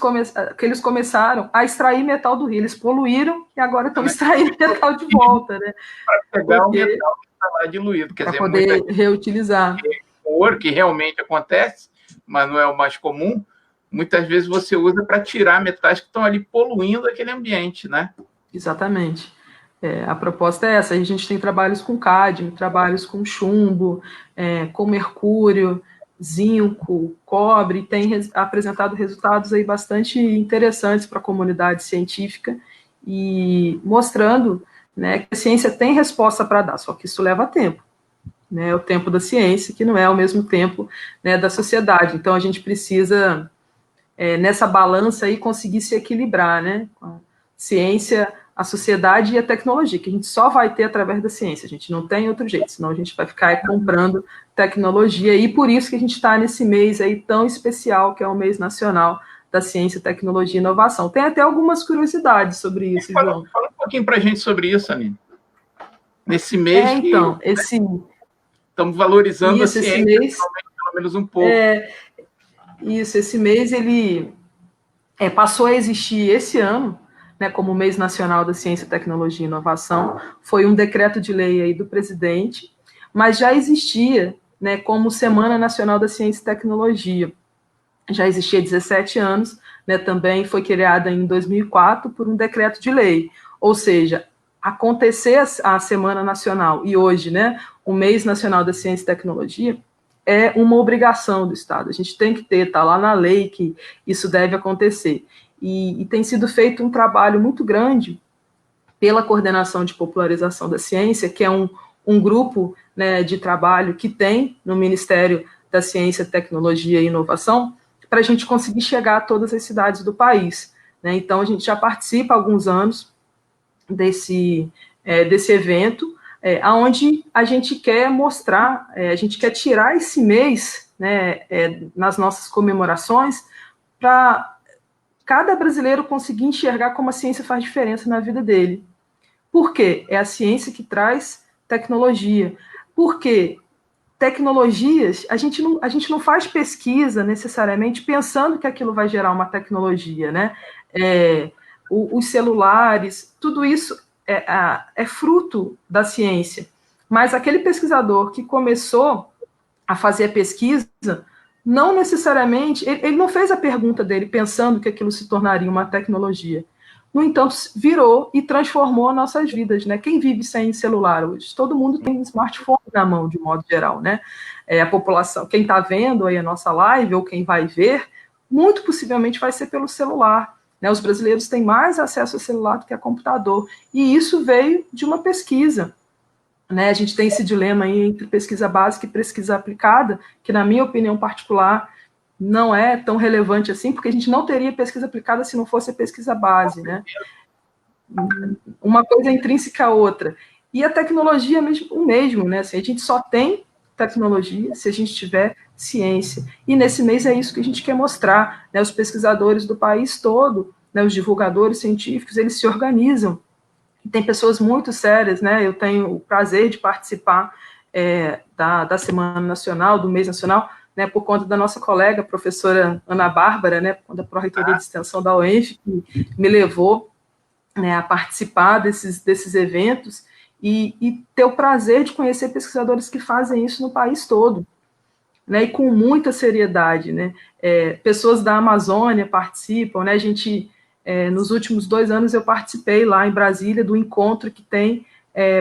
começaram a extrair metal do rio. Eles poluíram e agora estão extraindo metal de volta, né? Para pegar o metal que está lá diluído. Para poder reutilizar. O ouro, que realmente acontece, mas não é o mais comum, muitas vezes você usa para tirar metais que estão ali poluindo aquele ambiente, né? Exatamente. A proposta é essa. A gente tem trabalhos com cádmio, trabalhos com chumbo, com mercúrio, zinco, cobre, tem apresentado resultados aí bastante interessantes para a comunidade científica e mostrando, né, que a ciência tem resposta para dar, só que isso leva tempo. Né, o tempo da ciência, que não é ao mesmo tempo, né, da sociedade. Então, a gente precisa, nessa balança aí, conseguir se equilibrar, né, com a ciência, a sociedade e a tecnologia, que a gente só vai ter através da ciência, a gente não tem outro jeito, senão a gente vai ficar comprando tecnologia, e por isso que a gente está nesse mês aí tão especial, que é o mês nacional da ciência, tecnologia e inovação. Tem até algumas curiosidades sobre isso, João. Fala um pouquinho para a gente sobre isso, Aline. Nesse mês então, estamos valorizando a ciência, mês, pelo menos um pouco. Esse mês ele passou a existir esse ano, né, como Mês Nacional da Ciência, Tecnologia e Inovação, foi um decreto de lei aí do presidente, mas já existia, né, como Semana Nacional da Ciência e Tecnologia. Já existia há 17 anos, né, também foi criada em 2004 por um decreto de lei, ou seja, acontecer a Semana Nacional e hoje, né, o Mês Nacional da Ciência e Tecnologia, é uma obrigação do Estado, a gente tem que ter, está lá na lei que isso deve acontecer. E tem sido feito um trabalho muito grande pela Coordenação de Popularização da Ciência, que é um grupo, né, de trabalho que tem no Ministério da Ciência, Tecnologia e Inovação, para a gente conseguir chegar a todas as cidades do país. Né? Então, a gente já participa há alguns anos desse evento, onde a gente quer mostrar, a gente quer tirar esse mês, né, nas nossas comemorações, para cada brasileiro conseguir enxergar como a ciência faz diferença na vida dele. Por quê? É a ciência que traz tecnologia. Porque tecnologias, a gente não faz pesquisa necessariamente pensando que aquilo vai gerar uma tecnologia, né? Os celulares, tudo isso é fruto da ciência. Mas aquele pesquisador que começou a fazer a pesquisa, não necessariamente, ele não fez a pergunta dele pensando que aquilo se tornaria uma tecnologia. No entanto, virou e transformou nossas vidas, né? Quem vive sem celular hoje? Todo mundo tem um smartphone na mão, de modo geral, né? A população, quem está vendo aí a nossa live, ou quem vai ver, muito possivelmente vai ser pelo celular. Né? Os brasileiros têm mais acesso ao celular do que a computador. E isso veio de uma pesquisa. Né, a gente tem esse dilema aí entre pesquisa básica e pesquisa aplicada, que, na minha opinião particular, não é tão relevante assim, porque a gente não teria pesquisa aplicada se não fosse a pesquisa base. Né? Uma coisa é intrínseca à outra. E a tecnologia é o mesmo, né? Assim, a gente só tem tecnologia se a gente tiver ciência. E nesse mês é isso que a gente quer mostrar. Né? Os pesquisadores do país todo, né, os divulgadores científicos, eles se organizam. Tem pessoas muito sérias, né? Eu tenho o prazer de participar da Semana Nacional, do Mês Nacional, né, por conta da nossa colega, a professora Ana Bárbara, né, da Pró-Reitoria de Extensão da UENF, que me levou, né, a participar desses eventos, e ter o prazer de conhecer pesquisadores que fazem isso no país todo, né, e com muita seriedade, né? Pessoas da Amazônia participam, né? A gente, nos últimos 2 anos, eu participei lá em Brasília do encontro que tem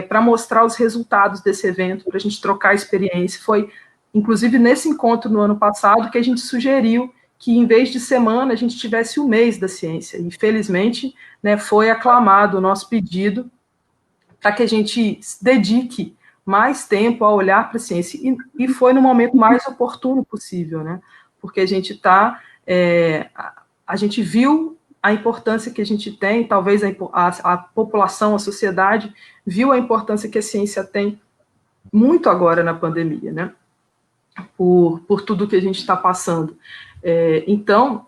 para mostrar os resultados desse evento, para a gente trocar experiência. Foi, inclusive, nesse encontro no ano passado que a gente sugeriu que, em vez de semana, a gente tivesse o mês da ciência. E, felizmente, né, foi aclamado o nosso pedido para que a gente dedique mais tempo a olhar para a ciência, e foi no momento mais oportuno possível, né? Porque a gente a gente viu a importância que a gente tem, talvez a população, a sociedade, viu a importância que a ciência tem muito agora na pandemia, né? Por tudo que a gente está passando. Então,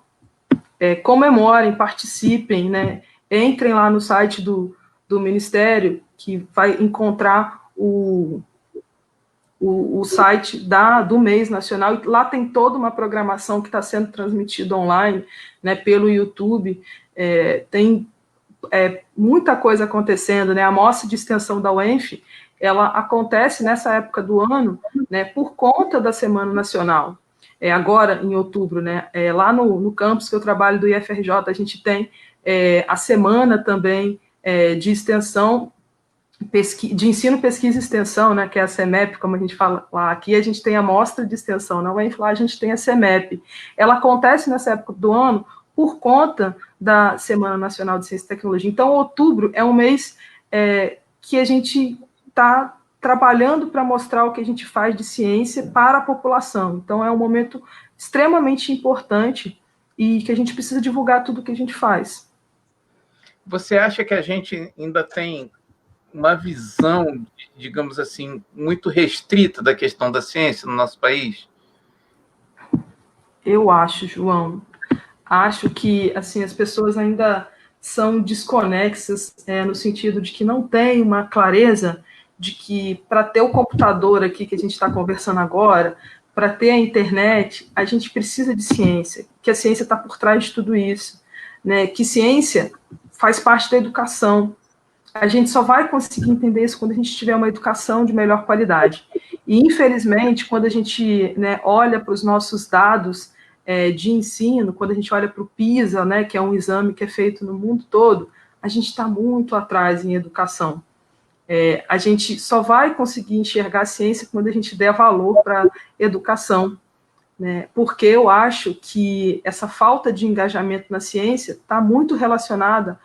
comemorem, participem, né? Entrem lá no site do Ministério, que vai encontrar o site do mês nacional, e lá tem toda uma programação que está sendo transmitida online, né, pelo YouTube, tem muita coisa acontecendo, né? A mostra de extensão da UENF, ela acontece nessa época do ano, né, por conta da Semana Nacional. Agora, em outubro, né, lá no campus que eu trabalho do IFRJ, a gente tem a semana também de extensão, de ensino, pesquisa e extensão, né, que é a CEMEP, como a gente fala lá. Aqui a gente tem a mostra de extensão, na UENF lá a gente tem a CEMEP. Ela acontece nessa época do ano por conta da Semana Nacional de Ciência e Tecnologia. Então, outubro é um mês que a gente está trabalhando para mostrar o que a gente faz de ciência para a população. Então, é um momento extremamente importante e que a gente precisa divulgar tudo o que a gente faz. Você acha que a gente ainda tem uma visão, digamos assim, muito restrita da questão da ciência no nosso país? Eu acho, João. Acho que, assim, as pessoas ainda são desconexas, no sentido de que não tem uma clareza de que, para ter o computador aqui que a gente está conversando agora, para ter a internet, a gente precisa de ciência, que a ciência está por trás de tudo isso, né? Que ciência faz parte da educação. A gente só vai conseguir entender isso quando a gente tiver uma educação de melhor qualidade. E, infelizmente, quando a gente, né, olha para os nossos dados de ensino, quando a gente olha para o PISA, né, que é um exame que é feito no mundo todo, a gente está muito atrás em educação. A gente só vai conseguir enxergar a ciência quando a gente der valor para a educação, né, porque eu acho que essa falta de engajamento na ciência está muito relacionada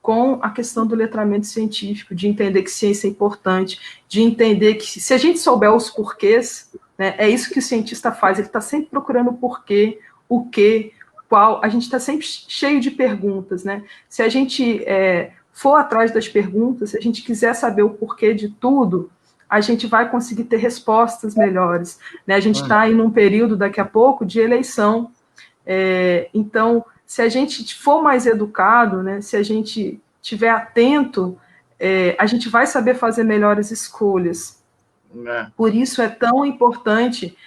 com a questão do letramento científico, de entender que ciência é importante, de entender que se a gente souber os porquês, né, é isso que o cientista faz, ele está sempre procurando o porquê, o que, qual, a gente está sempre cheio de perguntas, né? Se a gente for atrás das perguntas, se a gente quiser saber o porquê de tudo, a gente vai conseguir ter respostas melhores, né? A gente está aí num período, daqui a pouco, de eleição, então, se a gente for mais educado, né, se a gente estiver atento, a gente vai saber fazer melhores escolhas. Por isso é tão importante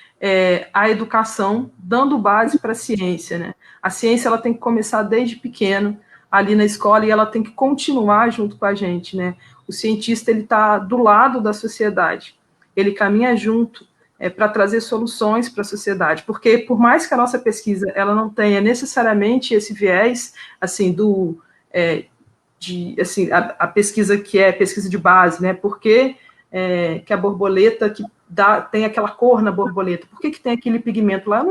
a educação, dando base para a ciência, né? A ciência ela tem que começar desde pequeno, ali na escola, e ela tem que continuar junto com a gente, né? O cientista ele está do lado da sociedade, ele caminha junto, para trazer soluções para a sociedade, porque por mais que a nossa pesquisa ela não tenha necessariamente esse viés, assim, assim, a pesquisa que é pesquisa de base, né? Por que a borboleta tem aquela cor na borboleta? Por que tem aquele pigmento lá?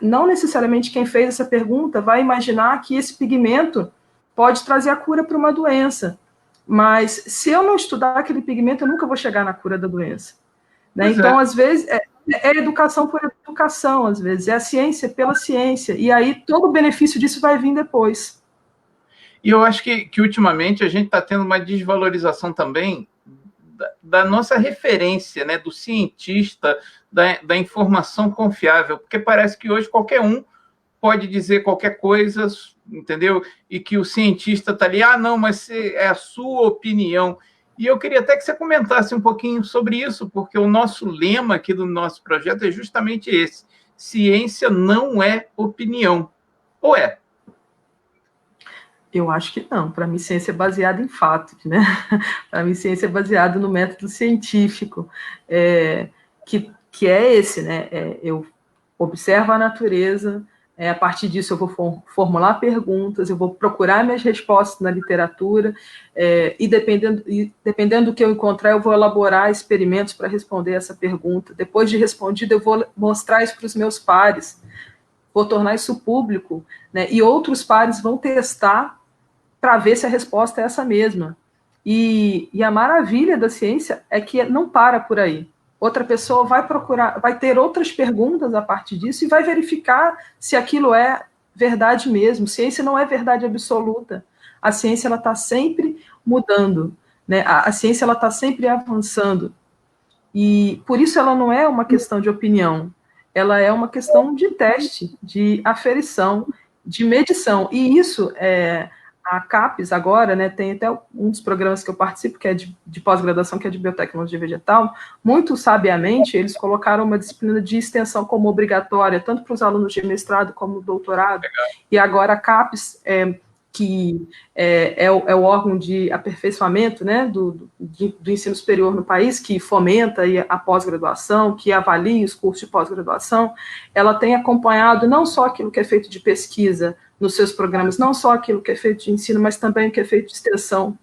Não necessariamente quem fez essa pergunta vai imaginar que esse pigmento pode trazer a cura para uma doença, mas se eu não estudar aquele pigmento, eu nunca vou chegar na cura da doença. Né? Então, às vezes, é educação por educação, às vezes, é a ciência pela ciência, e aí todo o benefício disso vai vir depois. E eu acho que ultimamente a gente está tendo uma desvalorização também da nossa referência, né, do cientista, da informação confiável, porque parece que hoje qualquer um pode dizer qualquer coisa, entendeu? E que o cientista está ali, não, mas é a sua opinião. E eu queria até que você comentasse um pouquinho sobre isso, porque o nosso lema aqui do nosso projeto é justamente esse: ciência não é opinião. Ou é? Eu acho que não. Para mim, ciência é baseada em fatos, né? Para mim, ciência é baseada no método científico, que é esse, né? Eu observo a natureza, a partir disso eu vou formular perguntas, eu vou procurar minhas respostas na literatura, e dependendo do que eu encontrar, eu vou elaborar experimentos para responder essa pergunta. Depois de respondida, eu vou mostrar isso para os meus pares, vou tornar isso público, né? E outros pares vão testar para ver se a resposta é essa mesma. E a maravilha da ciência é que não para por aí. Outra pessoa vai procurar, vai ter outras perguntas a partir disso e vai verificar se aquilo é verdade mesmo. Ciência não é verdade absoluta. A ciência ela está sempre mudando, né? A ciência ela está sempre avançando. E por isso ela não é uma questão de opinião, ela é uma questão de teste, de aferição, de medição. E isso a CAPES agora, né, tem até um dos programas que eu participo, que é de pós-graduação, que é de biotecnologia vegetal, muito sabiamente eles colocaram uma disciplina de extensão como obrigatória, tanto para os alunos de mestrado como doutorado. Legal. E agora a CAPES, que é o órgão de aperfeiçoamento, né, do ensino superior no país, que fomenta a pós-graduação, que avalia os cursos de pós-graduação, ela tem acompanhado não só aquilo que é feito de pesquisa nos seus programas, não só aquilo que é feito de ensino, mas também o que é feito de extensão.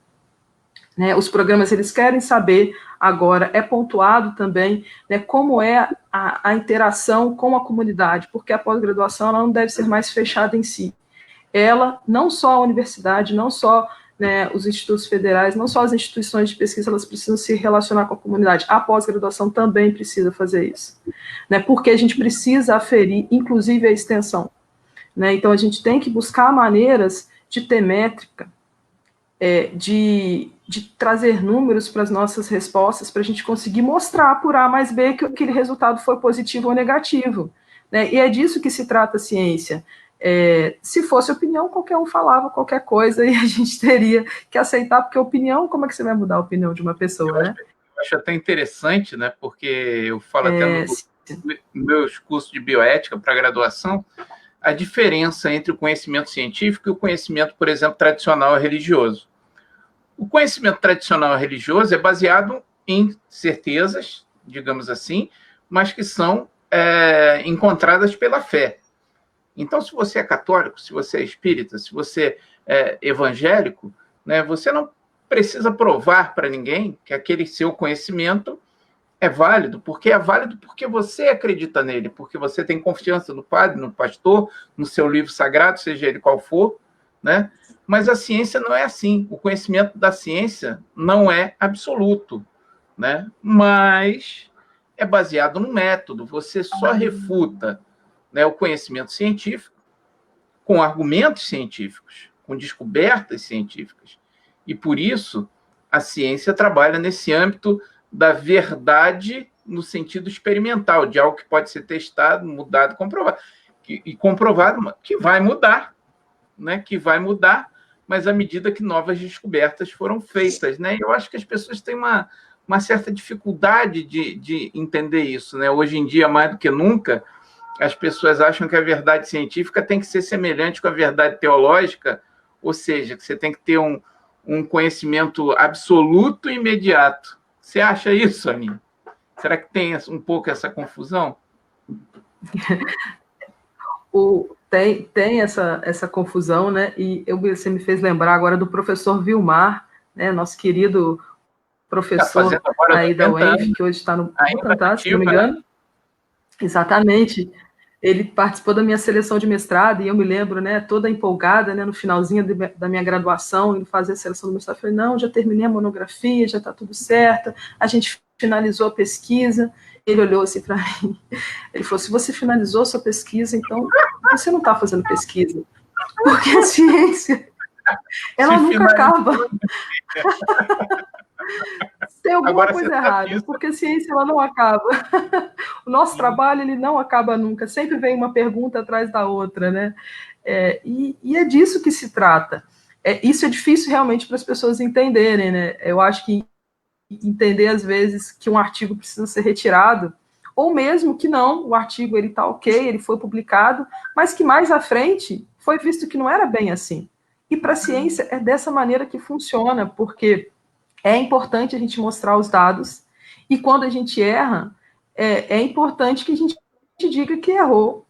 Né? Os programas, eles querem saber agora, é pontuado também, né, como é a interação com a comunidade, porque a pós-graduação ela não deve ser mais fechada em si. Ela, não só a universidade, não só, né, os institutos federais, não só as instituições de pesquisa, elas precisam se relacionar com a comunidade. A pós-graduação também precisa fazer isso, né, porque a gente precisa aferir, inclusive, a extensão. Né, então, a gente tem que buscar maneiras de ter métrica, de trazer números para as nossas respostas, para a gente conseguir mostrar por A mais B que aquele resultado foi positivo ou negativo. Né, e é disso que se trata a ciência. Se fosse opinião, qualquer um falava qualquer coisa e a gente teria que aceitar, porque opinião, como é que você vai mudar a opinião de uma pessoa, né? Eu acho até interessante, né? Porque eu falo até nos meus cursos de bioética para graduação, a diferença entre o conhecimento científico e o conhecimento, por exemplo, tradicional e religioso. O conhecimento tradicional e religioso é baseado em certezas, digamos assim, mas que são encontradas pela fé. Então, se você é católico, se você é espírita, se você é evangélico, né, você não precisa provar para ninguém que aquele seu conhecimento é válido porque você acredita nele, porque você tem confiança no padre, no pastor, no seu livro sagrado, seja ele qual for, né? Mas a ciência não é assim. O conhecimento da ciência não é absoluto, né? Mas é baseado no método. Você só refuta, né, o conhecimento científico com argumentos científicos, com descobertas científicas. E, por isso, a ciência trabalha nesse âmbito da verdade no sentido experimental, de algo que pode ser testado, mudado, comprovado. E comprovado que vai mudar, né? Que vai mudar, mas à medida que novas descobertas foram feitas. Né? Eu acho que as pessoas têm uma certa dificuldade de entender isso. Né? Hoje em dia, mais do que nunca, as pessoas acham que a verdade científica tem que ser semelhante com a verdade teológica, ou seja, que você tem que ter um conhecimento absoluto e imediato. Você acha isso, Aninha? Será que tem um pouco essa confusão? Tem essa confusão, né? E você me fez lembrar agora do professor Vilmar, né? Nosso querido professor aí da UENF, que hoje está no Butantan, se não me engano. Né? Exatamente. Ele participou da minha seleção de mestrado e eu me lembro, né, toda empolgada, né, no finalzinho da minha graduação, indo fazer a seleção do mestrado. Eu falei, não, já terminei a monografia, já está tudo certo, a gente finalizou a pesquisa. Ele olhou assim para mim, ele falou, se você finalizou a sua pesquisa, então você não está fazendo pesquisa, porque a ciência, ela nunca acaba. Tem alguma coisa errada, porque a ciência ela não acaba. O nosso trabalho ele não acaba nunca, sempre vem uma pergunta atrás da outra, né? E é disso que se trata. Isso é difícil realmente para as pessoas entenderem, né? Eu acho que entender às vezes que um artigo precisa ser retirado, ou mesmo que não, o artigo ele está ok, ele foi publicado, mas que mais à frente foi visto que não era bem assim. E para a ciência é dessa maneira que funciona, porque é importante a gente mostrar os dados, e quando a gente erra, é importante que a gente diga que errou.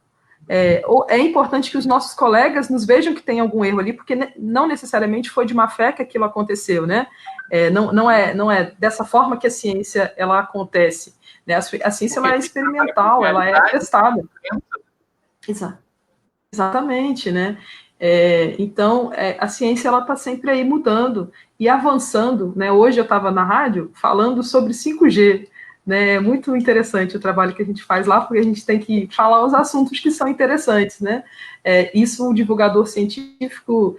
É importante que os nossos colegas nos vejam que tem algum erro ali, porque não necessariamente foi de má fé que aquilo aconteceu, né? Não é dessa forma que a ciência ela acontece, né? A ciência ela é experimental, ela é testada. Exatamente, né? Então, a ciência ela está sempre aí mudando e avançando, né? Hoje eu estava na rádio falando sobre 5G, né? É muito interessante o trabalho que a gente faz lá, porque a gente tem que falar os assuntos que são interessantes, né? Isso o divulgador científico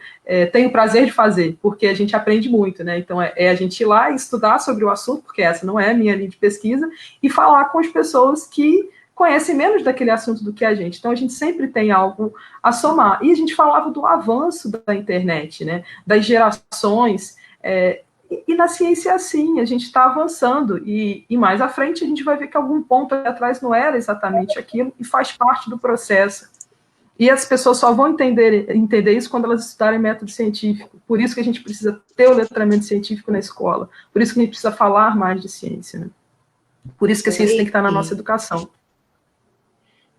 tem o prazer de fazer, porque a gente aprende muito, né? Então, a gente ir lá e estudar sobre o assunto, porque essa não é a minha linha de pesquisa, e falar com as pessoas que conhecem menos daquele assunto do que a gente. Então, a gente sempre tem algo a somar. E a gente falava do avanço da internet, né? Das gerações. E na ciência é assim, a gente está avançando. E mais à frente, a gente vai ver que algum ponto atrás não era exatamente aquilo e faz parte do processo. E as pessoas só vão entender isso quando elas estudarem método científico. Por isso que a gente precisa ter o letramento científico na escola. Por isso que a gente precisa falar mais de ciência, né? Por isso que a ciência tem que estar na nossa educação.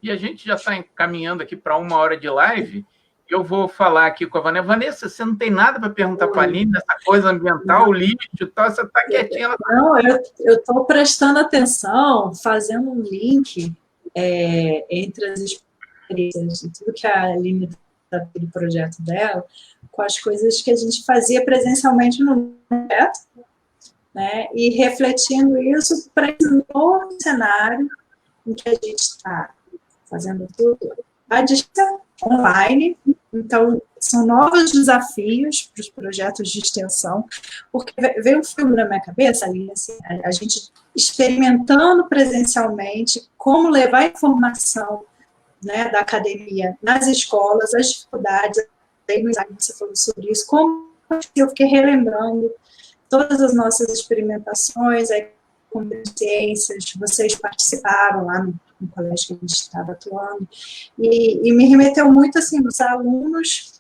E a gente já está encaminhando aqui para 1 hora de live. Eu vou falar aqui com a Vanessa. Vanessa, você não tem nada para perguntar para a Aline, essa coisa ambiental, o lixo e tal, você está quietinha. Não, eu estou prestando atenção, fazendo um link entre as experiências de tudo que a Aline está do projeto dela, com as coisas que a gente fazia presencialmente no projeto, né, e refletindo isso para esse novo cenário em que a gente está fazendo tudo à distância, online. Então, são novos desafios para os projetos de extensão, porque veio um filme na minha cabeça, ali, assim, a gente experimentando presencialmente como levar a informação, né, da academia nas escolas, as dificuldades, aí no slide você falou sobre isso, como eu fiquei relembrando todas as nossas experimentações, com ciências, vocês participaram lá no colégio que a gente estava atuando, e me remeteu muito, assim, os alunos,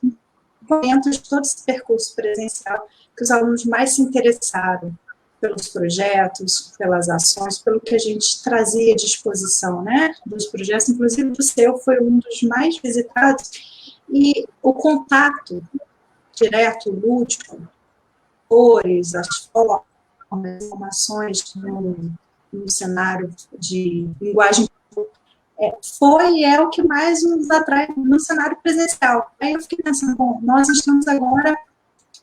dentro de todo esse percurso presencial, que os alunos mais se interessaram pelos projetos, pelas ações, pelo que a gente trazia à disposição, né, dos projetos, inclusive o seu foi um dos mais visitados, e o contato direto, lúdico, cores, as formas, informações no cenário de linguagem foi e é o que mais nos atrai no cenário presencial. Aí eu fiquei pensando, bom, nós estamos agora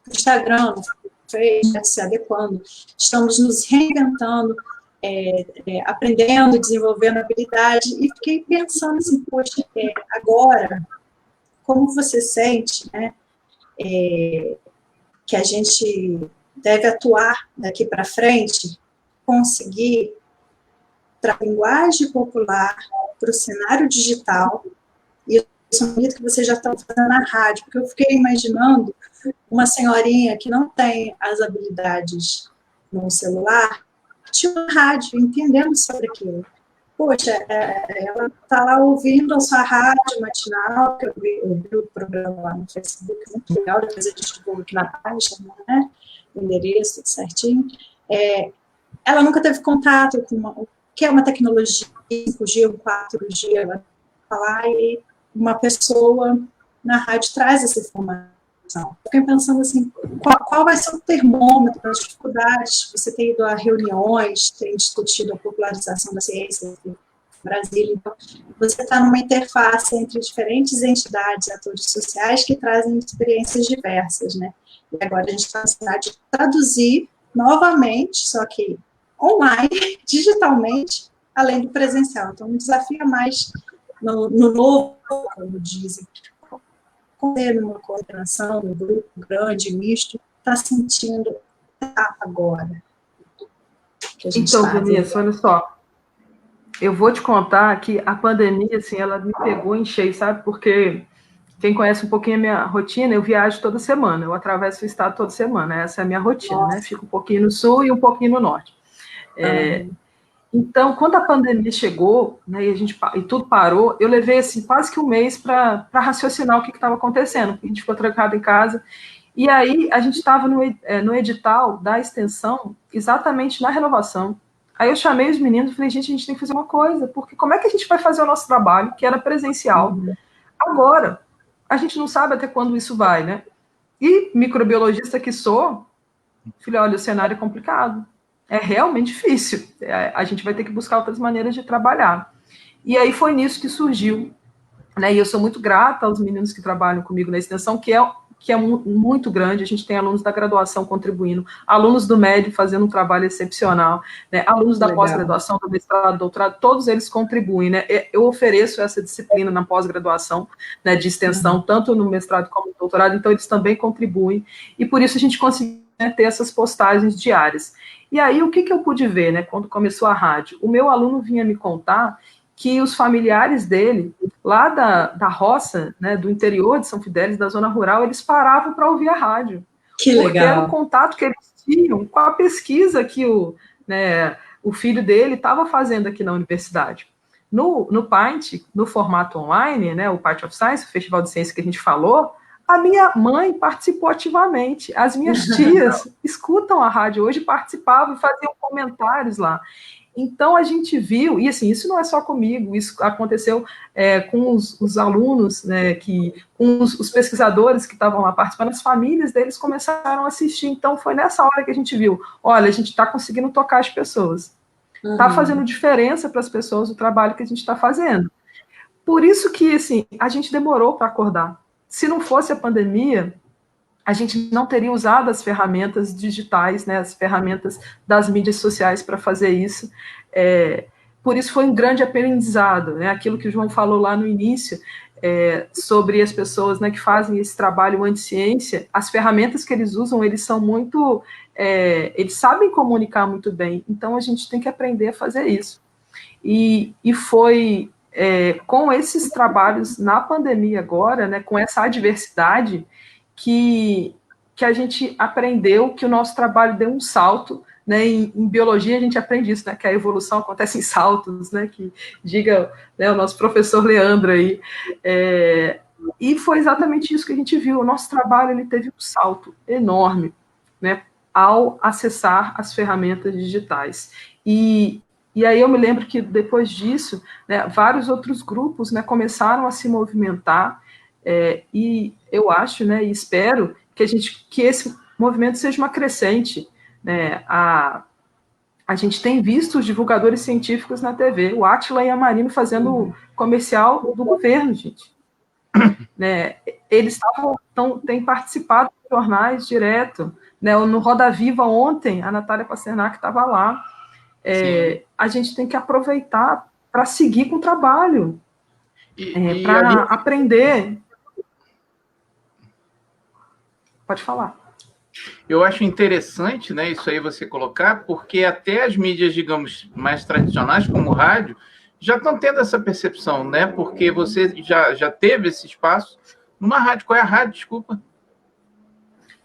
no Instagram, no Facebook, se adequando, estamos nos reinventando, aprendendo, desenvolvendo habilidade, e fiquei pensando assim, poxa, agora, como você sente, né, que a gente deve atuar daqui para frente, conseguir trazer linguagem popular para o cenário digital, e isso é bonito que vocês já estão fazendo na rádio, porque eu fiquei imaginando uma senhorinha que não tem as habilidades no celular, tinha uma rádio, entendendo sobre aquilo. Poxa, ela está lá ouvindo a sua rádio matinal, que eu vi o programa lá no Facebook, muito legal, depois a gente divulga aqui na página, né, o endereço, tudo certinho. Ela nunca teve contato com o que é uma tecnologia, 5G, 4G, ela vai falar, e uma pessoa na rádio traz essa informação. Fiquei pensando assim, qual vai ser o termômetro das dificuldades? Você tem ido a reuniões, tem discutido a popularização da ciência em Brasília, então você está numa interface entre diferentes entidades, atores sociais que trazem experiências diversas, né? E agora a gente está na cidade de traduzir novamente, só que online, digitalmente, além do presencial. Então, um desafio a mais no novo, como dizem, numa coordenação, no grupo grande, misto, está sentindo agora. Então, Vanessa, olha só, eu vou te contar que a pandemia, assim, ela me pegou em cheio, sabe? Porque quem conhece um pouquinho a minha rotina, eu viajo toda semana, eu atravesso o estado toda semana, essa é a minha rotina, né? Fico um pouquinho no sul e um pouquinho no norte. Então, quando a pandemia chegou, né, e tudo parou, eu levei assim, quase que um mês para raciocinar o que estava acontecendo, porque a gente ficou trancado em casa. E aí a gente estava no edital da extensão, exatamente na renovação. Aí eu chamei os meninos e falei, gente, a gente tem que fazer uma coisa, porque como é que a gente vai fazer o nosso trabalho, que era presencial, agora? A gente não sabe até quando isso vai, né? E microbiologista que sou, falei, olha, o cenário é complicado, é realmente difícil, a gente vai ter que buscar outras maneiras de trabalhar. E aí foi nisso que surgiu, né? E eu sou muito grata aos meninos que trabalham comigo na extensão, que é muito grande. A gente tem alunos da graduação contribuindo, alunos do médio fazendo um trabalho excepcional, né? Alunos da pós-graduação, do mestrado, doutorado, todos eles contribuem, né? Eu ofereço essa disciplina na pós-graduação, né, de extensão, tanto no mestrado como no doutorado, então eles também contribuem, e por isso a gente conseguiu, né, ter essas postagens diárias. E aí, o que eu pude ver, né, quando começou a rádio? O meu aluno vinha me contar que os familiares dele, lá da roça, né, do interior de São Fidélis, da zona rural, eles paravam para ouvir a rádio. Que legal. Porque era o contato que eles tinham com a pesquisa que o filho dele estava fazendo aqui na universidade. No Paint, no formato online, né, o Part of Science, o Festival de Ciência que a gente falou, a minha mãe participou ativamente, as minhas tias escutam a rádio hoje, participavam e faziam comentários lá. Então, a gente viu, e assim, isso não é só comigo, isso aconteceu com os alunos, né, com os pesquisadores que estavam lá participando, as famílias deles começaram a assistir. Então, foi nessa hora que a gente viu, olha, a gente está conseguindo tocar as pessoas. Está fazendo diferença para as pessoas o trabalho que a gente está fazendo. Por isso que, assim, a gente demorou para acordar. Se não fosse a pandemia, a gente não teria usado as ferramentas digitais, né, as ferramentas das mídias sociais para fazer isso. Por isso foi um grande aprendizado, né, aquilo que o João falou lá no início, sobre as pessoas, né, que fazem esse trabalho anti-ciência, as ferramentas que eles usam, eles são muito, eles sabem comunicar muito bem, então a gente tem que aprender a fazer isso. E foi com esses trabalhos na pandemia agora, né, com essa adversidade, que a gente aprendeu que o nosso trabalho deu um salto, né? Em biologia a gente aprende isso, né? Que a evolução acontece em saltos, né? Que diga, né, o nosso professor Leandro aí. E foi exatamente isso que a gente viu. O nosso trabalho ele teve um salto enorme, né? Ao acessar as ferramentas digitais. E aí eu me lembro que depois disso, né, vários outros grupos, né, começaram a se movimentar. E eu acho, né, e espero que esse movimento seja uma crescente, né? A gente tem visto os divulgadores científicos na TV, o Átila e a Marino fazendo comercial do governo, gente. Né? Eles têm participado de jornais direto, né? No Roda Viva ontem, a Natália Pasternak estava lá. A gente tem que aproveitar para seguir com o trabalho, para aprender. Pode falar. Eu acho interessante, né, isso aí você colocar, porque até as mídias, digamos, mais tradicionais, como o rádio, já estão tendo essa percepção, né? Porque você já teve esse espaço numa rádio. Qual é a rádio, desculpa?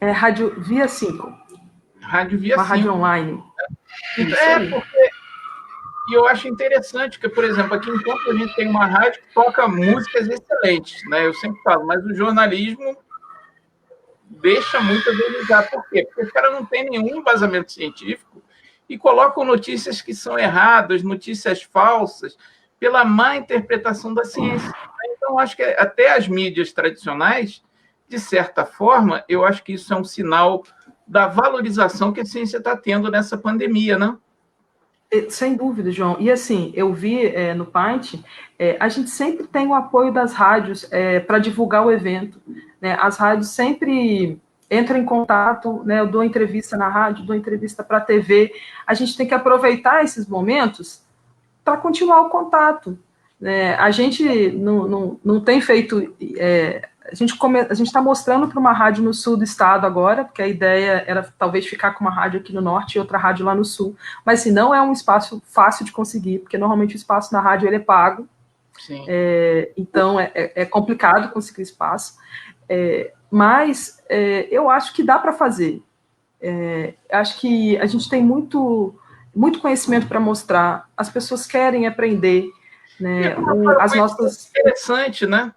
Rádio Via 5. Rádio Via 5. Uma rádio online. Porque... E eu acho interessante que, por exemplo, aqui em Campos a gente tem uma rádio que toca músicas excelentes, né? Eu sempre falo, mas o jornalismo deixa muito a desejar. Por quê? Porque os caras não têm nenhum embasamento científico e colocam notícias que são erradas, notícias falsas, pela má interpretação da ciência. Então, acho que até as mídias tradicionais, de certa forma, eu acho que isso é um sinal da valorização que a ciência está tendo nessa pandemia, não? Sem dúvida, João. E assim, eu vi no Paint, a gente sempre tem o apoio das rádios para divulgar o evento. Né? As rádios sempre entram em contato, né? Eu dou entrevista na rádio, dou entrevista para a TV. A gente tem que aproveitar esses momentos para continuar o contato. Né? A gente não tem feito... A gente está mostrando para uma rádio no sul do estado agora, porque a ideia era talvez ficar com uma rádio aqui no norte e outra rádio lá no sul, mas assim, não é um espaço fácil de conseguir, porque normalmente o espaço na rádio ele é pago. Sim. Então é complicado conseguir espaço, mas eu acho que dá para fazer. Acho que a gente tem muito conhecimento para mostrar, as pessoas querem aprender, né? As nossas... Interessante, né?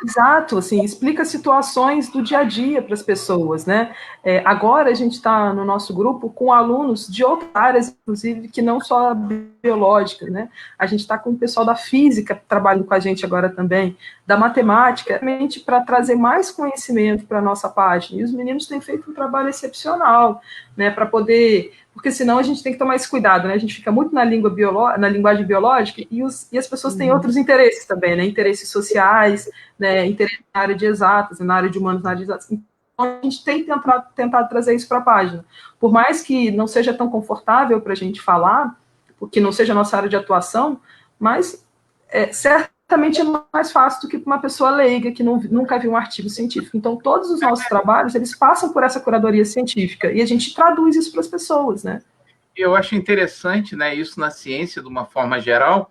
Exato, assim, explica situações do dia a dia para as pessoas, né? Agora a gente está no nosso grupo com alunos de outras áreas, inclusive, que não só biológicas, né? A gente está com o pessoal da física trabalhando com a gente agora também, da matemática, realmente para trazer mais conhecimento para a nossa página. E os meninos têm feito um trabalho excepcional, né? Para poder... Porque senão a gente tem que tomar esse cuidado, né? A gente fica muito na linguagem biológica e as pessoas têm outros interesses também, né? Interesses sociais, né? Interesse na área de exatas, na área de humanos, na área de exatas. Então, a gente tem tentado trazer isso para a página. Por mais que não seja tão confortável para a gente falar, porque não seja a nossa área de atuação, mas certamente é mais fácil do que uma pessoa leiga que nunca viu um artigo científico. Então, todos os nossos trabalhos, eles passam por essa curadoria científica e a gente traduz isso para as pessoas, né? Eu acho interessante, né, isso na ciência, de uma forma geral.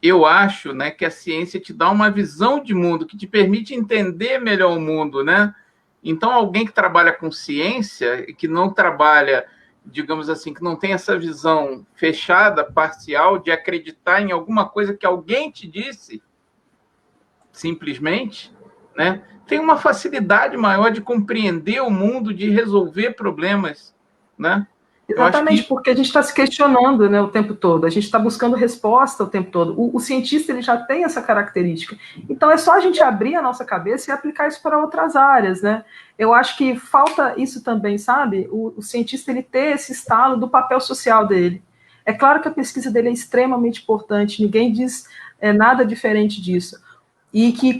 Eu acho, né, que a ciência te dá uma visão de mundo, que te permite entender melhor o mundo, né? Então, alguém que trabalha com ciência e que não trabalha, digamos assim, que não tem essa visão fechada, parcial, de acreditar em alguma coisa que alguém te disse, simplesmente, né, tem uma facilidade maior de compreender o mundo, de resolver problemas, né? Exatamente, porque a gente está se questionando, né, o tempo todo, a gente está buscando resposta o tempo todo. O cientista, ele já tem essa característica. Então, é só a gente abrir a nossa cabeça e aplicar isso para outras áreas, né? Eu acho que falta isso também, sabe? O cientista, ele ter esse estalo do papel social dele. É claro que a pesquisa dele é extremamente importante, ninguém diz nada diferente disso. E que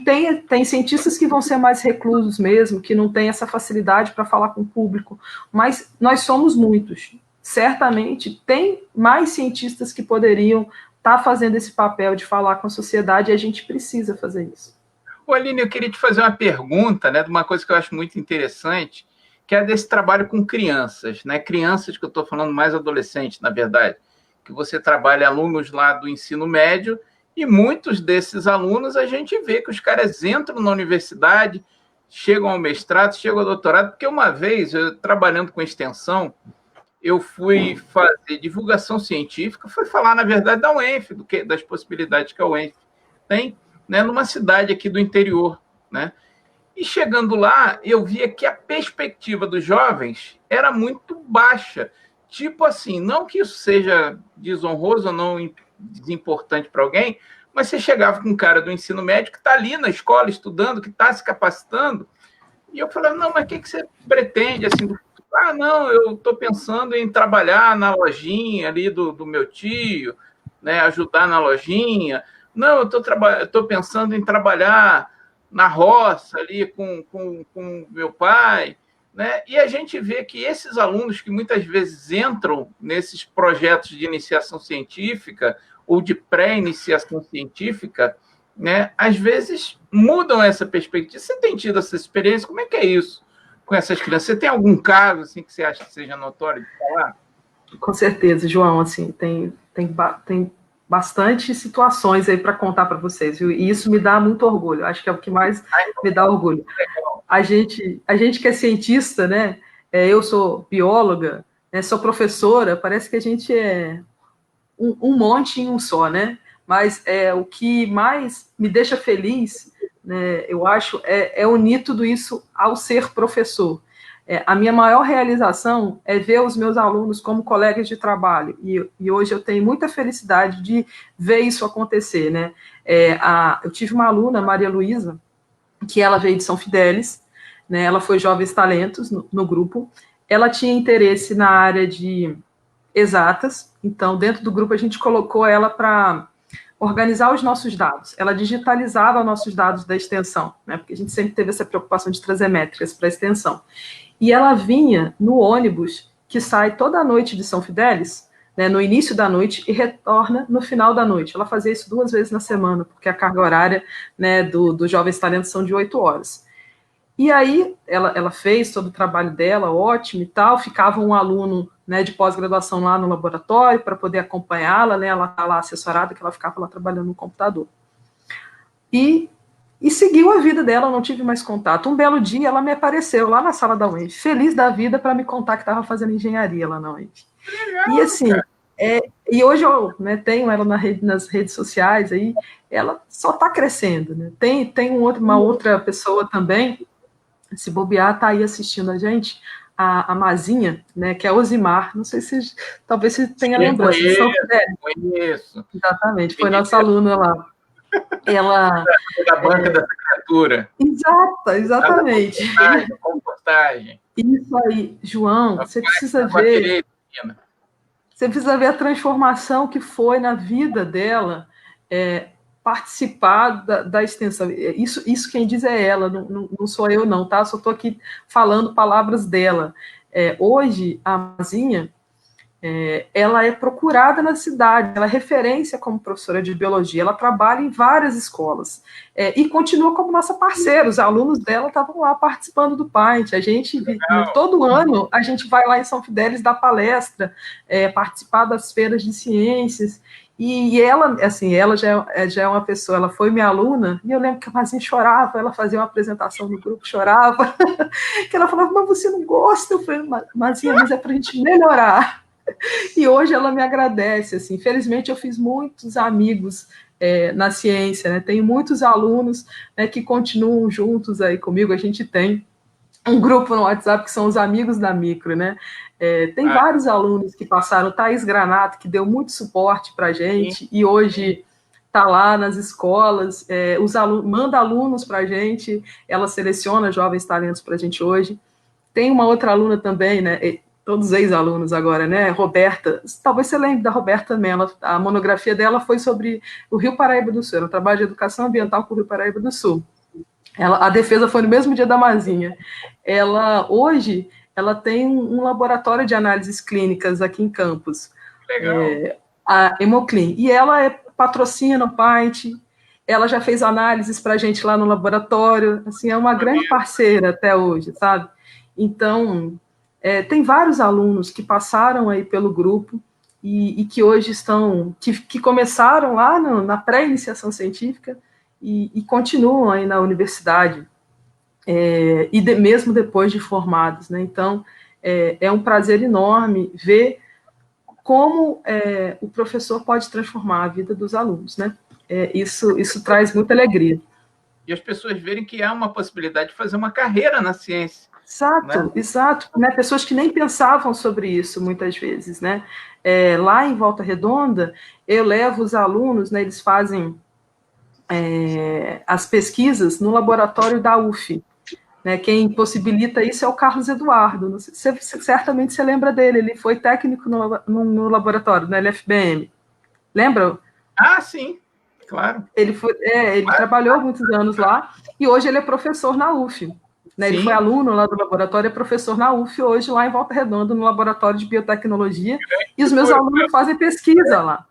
tem cientistas que vão ser mais reclusos mesmo, que não têm essa facilidade para falar com o público, mas nós somos muitos. Certamente tem mais cientistas que poderiam estar fazendo esse papel de falar com a sociedade e a gente precisa fazer isso. Ô, Aline, eu queria te fazer uma pergunta, né, de uma coisa que eu acho muito interessante, que é desse trabalho com crianças, né? Crianças que eu estou falando mais adolescentes, na verdade, que você trabalha alunos lá do ensino médio. E muitos desses alunos, a gente vê que os caras entram na universidade, chegam ao mestrado, chegam ao doutorado, porque uma vez, eu trabalhando com extensão, eu fui fazer divulgação científica, fui falar, na verdade, da UENF, das possibilidades que a UENF tem, né, numa cidade aqui do interior, né? E chegando lá, eu via que a perspectiva dos jovens era muito baixa. Tipo assim, não que isso seja desonroso ou não desimportante para alguém, mas você chegava com um cara do ensino médio que está ali na escola estudando, que está se capacitando, e eu falava, não, mas o que você pretende? Assim, não, eu estou pensando em trabalhar na lojinha ali do meu tio, né, ajudar na lojinha. Não, eu estou pensando em trabalhar na roça ali com meu pai. Né? E a gente vê que esses alunos que muitas vezes entram nesses projetos de iniciação científica ou de pré-iniciação científica, né, às vezes mudam essa perspectiva. Você tem tido essa experiência? Como é que é isso com essas crianças? Você tem algum caso assim, que você acha que seja notório de falar? Com certeza, João. Assim, tem bastante situações aí para contar para vocês, viu? E isso me dá muito orgulho. Acho que é o que mais me dá orgulho. A gente que é cientista, né? Eu sou bióloga, né, sou professora, parece que a gente é um monte em um só, né? Mas o que mais me deixa feliz, né, eu acho, é unir tudo isso ao ser professor. A minha maior realização é ver os meus alunos como colegas de trabalho, e hoje eu tenho muita felicidade de ver isso acontecer, né? Eu tive uma aluna, Maria Luísa, que ela veio de São Fidélis, né? Ela foi Jovens Talentos no grupo, ela tinha interesse na área de exatas, então dentro do grupo a gente colocou ela para organizar os nossos dados, ela digitalizava nossos dados da extensão, né? Porque a gente sempre teve essa preocupação de trazer métricas para a extensão, e ela vinha no ônibus que sai toda noite de São Fidélis, né, no início da noite, e retorna no final da noite. Ela fazia isso 2 vezes na semana, porque a carga horária, né, do Jovens Talentos são de 8 horas. E aí ela fez todo o trabalho dela, ótimo e tal, ficava um aluno, né, de pós-graduação lá no laboratório para poder acompanhá-la, né, ela está lá assessorada, que ela ficava lá trabalhando no computador. E seguiu a vida dela, não tive mais contato. Um belo dia ela me apareceu lá na sala da UENF, feliz da vida, para me contar que estava fazendo engenharia lá na UENF. E assim, E hoje eu, né, tenho ela nas redes sociais, aí ela só está crescendo. Né? Tem uma outra pessoa também, se bobear, está aí assistindo a gente, a Mazinha, né, que é Osimar, não sei se talvez você tenha lembrança. Conheço. Exatamente, foi nossa aluna lá. Ela... Da banca da criatura. Exatamente. Comportagem. Isso aí, João, você precisa ver... Você precisa ver a transformação que foi na vida dela participar da extensão. Isso quem diz é ela, não sou eu não, tá? Só estou aqui falando palavras dela. Hoje, a Mazinha, ela é procurada na cidade, ela é referência como professora de biologia, ela trabalha em várias escolas, e continua como nossa parceira, os alunos dela estavam lá participando do PAINT, a gente, todo ano, a gente vai lá em São Fidélis dar palestra, participar das feiras de ciências, e ela, assim, ela já é uma pessoa, ela foi minha aluna, e eu lembro que a Mazinha chorava, ela fazia uma apresentação no grupo, chorava, que ela falava, mas você não gosta? Eu falei, Mazinha, mas é para a gente melhorar. E hoje ela me agradece, assim, felizmente eu fiz muitos amigos na ciência, né? Tenho muitos alunos, né, que continuam juntos aí comigo, a gente tem um grupo no WhatsApp que são os amigos da Micro, né? Tem vários alunos que passaram, Thaís Granato, que deu muito suporte para a gente, e hoje está lá nas escolas, manda alunos para a gente, ela seleciona jovens talentos para a gente hoje. Tem uma outra aluna também, né? Todos ex-alunos agora, né? Roberta, talvez você lembre da Roberta Mello, a monografia dela foi sobre o Rio Paraíba do Sul, ela trabalha de educação ambiental com o Rio Paraíba do Sul. A defesa foi no mesmo dia da Mazinha. Hoje, ela tem um laboratório de análises clínicas aqui em Campos. Legal. A Hemoclin. E ela patrocina o PAINT, ela já fez análises para a gente lá no laboratório, assim, é uma grande parceira até hoje, sabe? Então... tem vários alunos que passaram aí pelo grupo e que hoje estão, que começaram lá na pré-iniciação científica e continuam aí na universidade, mesmo depois de formados, né? Então, é um prazer enorme ver como o professor pode transformar a vida dos alunos, né? Isso traz muita alegria. E as pessoas verem que há uma possibilidade de fazer uma carreira na ciência. Exato, né? Exato. Né? Pessoas que nem pensavam sobre isso, muitas vezes, né? Lá em Volta Redonda, eu levo os alunos, né, eles fazem as pesquisas no laboratório da UF. Né? Quem possibilita isso é o Carlos Eduardo. Certamente você lembra dele, ele foi técnico no laboratório, na LFBM. Lembra? Ah, sim, claro. Ele trabalhou muitos anos lá, e hoje ele é professor na UF. Né, ele foi aluno lá do laboratório, é professor na UF, hoje lá em Volta Redonda, no laboratório de biotecnologia, e os meus alunos fazem pesquisa lá.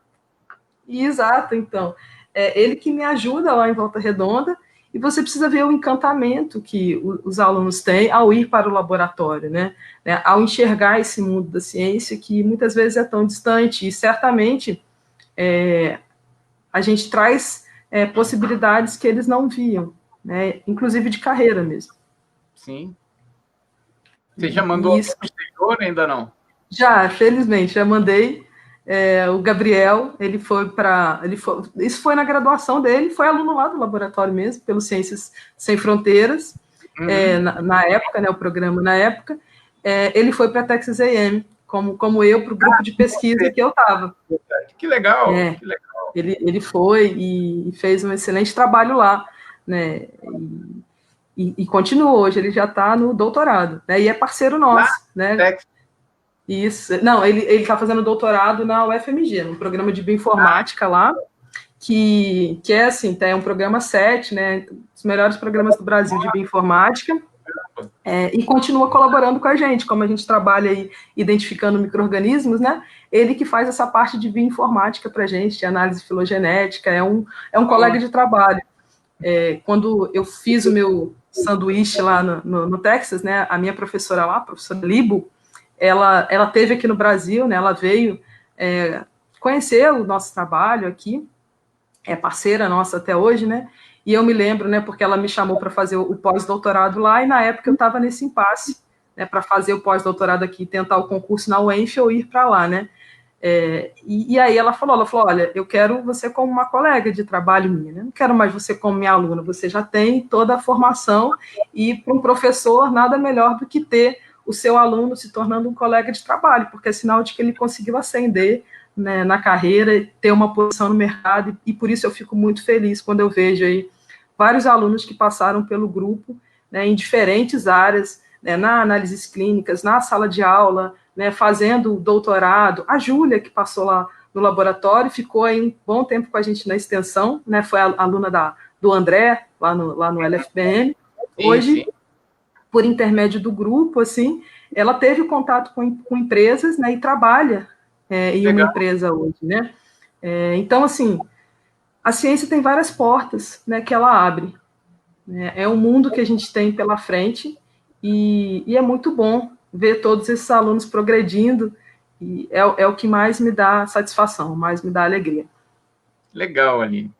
Exato, então. Ele que me ajuda lá em Volta Redonda, e você precisa ver o encantamento que os alunos têm ao ir para o laboratório, né? Ao enxergar esse mundo da ciência, que muitas vezes é tão distante, e certamente a gente traz possibilidades que eles não viam, né? Inclusive de carreira mesmo. Sim. Você já mandou para o exterior, ainda não? Já, felizmente, já mandei. O Gabriel, isso foi na graduação dele, foi aluno lá do laboratório mesmo, pelo Ciências Sem Fronteiras, na época, né, o programa na época. Ele foi para a Texas A&M, como eu, para o grupo de pesquisa que eu estava. Que legal, que legal. Ele foi e fez um excelente trabalho lá, né? E continua hoje, ele já está no doutorado, né? E é parceiro nosso, né? Isso. Não, ele está fazendo doutorado na UFMG, no programa de bioinformática lá, que é assim, é um programa 7, né? Os melhores programas do Brasil de bioinformática, e continua colaborando com a gente, como a gente trabalha aí identificando micro-organismos, né? Ele que faz essa parte de bioinformática para a gente, de análise filogenética, é um colega de trabalho. Quando eu fiz o meu sanduíche lá no Texas, né, a minha professora lá, a professora Libo, ela teve aqui no Brasil, né, ela veio conhecer o nosso trabalho aqui, é parceira nossa até hoje, né, e eu me lembro, né, porque ela me chamou para fazer o pós-doutorado lá, e na época eu estava nesse impasse, né, para fazer o pós-doutorado aqui, tentar o concurso na UENF ou ir para lá, né, E aí ela falou, olha, eu quero você como uma colega de trabalho minha, né? Não quero mais você como minha aluna, você já tem toda a formação, e para um professor nada melhor do que ter o seu aluno se tornando um colega de trabalho, porque é sinal de que ele conseguiu ascender, né, na carreira, ter uma posição no mercado, e por isso eu fico muito feliz quando eu vejo aí vários alunos que passaram pelo grupo, né, em diferentes áreas, né, na análises clínicas, na sala de aula, né, fazendo doutorado. A Júlia, que passou lá no laboratório, ficou aí um bom tempo com a gente na extensão, né, foi aluna do André, lá no LFBM. Hoje, por intermédio do grupo, assim, ela teve contato com empresas, né, e trabalha em uma empresa hoje, né? Então, assim, a ciência tem várias portas, né, que ela abre. Né? É um mundo que a gente tem pela frente, e é muito bom ver todos esses alunos progredindo, e é o que mais me dá satisfação, mais me dá alegria. Legal, Aline.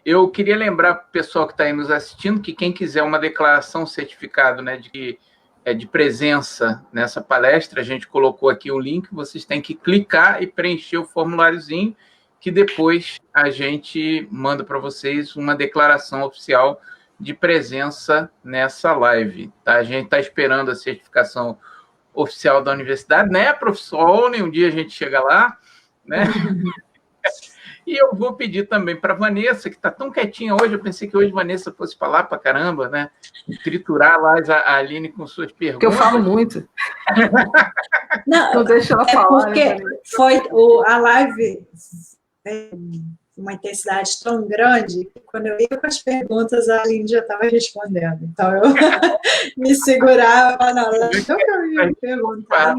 Eu queria lembrar para o pessoal que está aí nos assistindo que quem quiser uma declaração, certificado, né, de presença nessa palestra, a gente colocou aqui o link, vocês têm que clicar e preencher o formuláriozinho, que depois a gente manda para vocês uma declaração oficial de presença nessa live. Tá? A gente está esperando a certificação oficial da universidade, né, professor? Um dia a gente chega lá, né? E eu vou pedir também para a Vanessa, que está tão quietinha hoje, eu pensei que hoje a Vanessa fosse falar para caramba, né? Triturar lá a Aline com suas perguntas. Porque eu falo muito. Não deixa ela falar. Porque foi a live uma intensidade tão grande que quando eu ia com as perguntas, a Aline já estava respondendo. Então eu me segurava na hora que eu ia perguntar.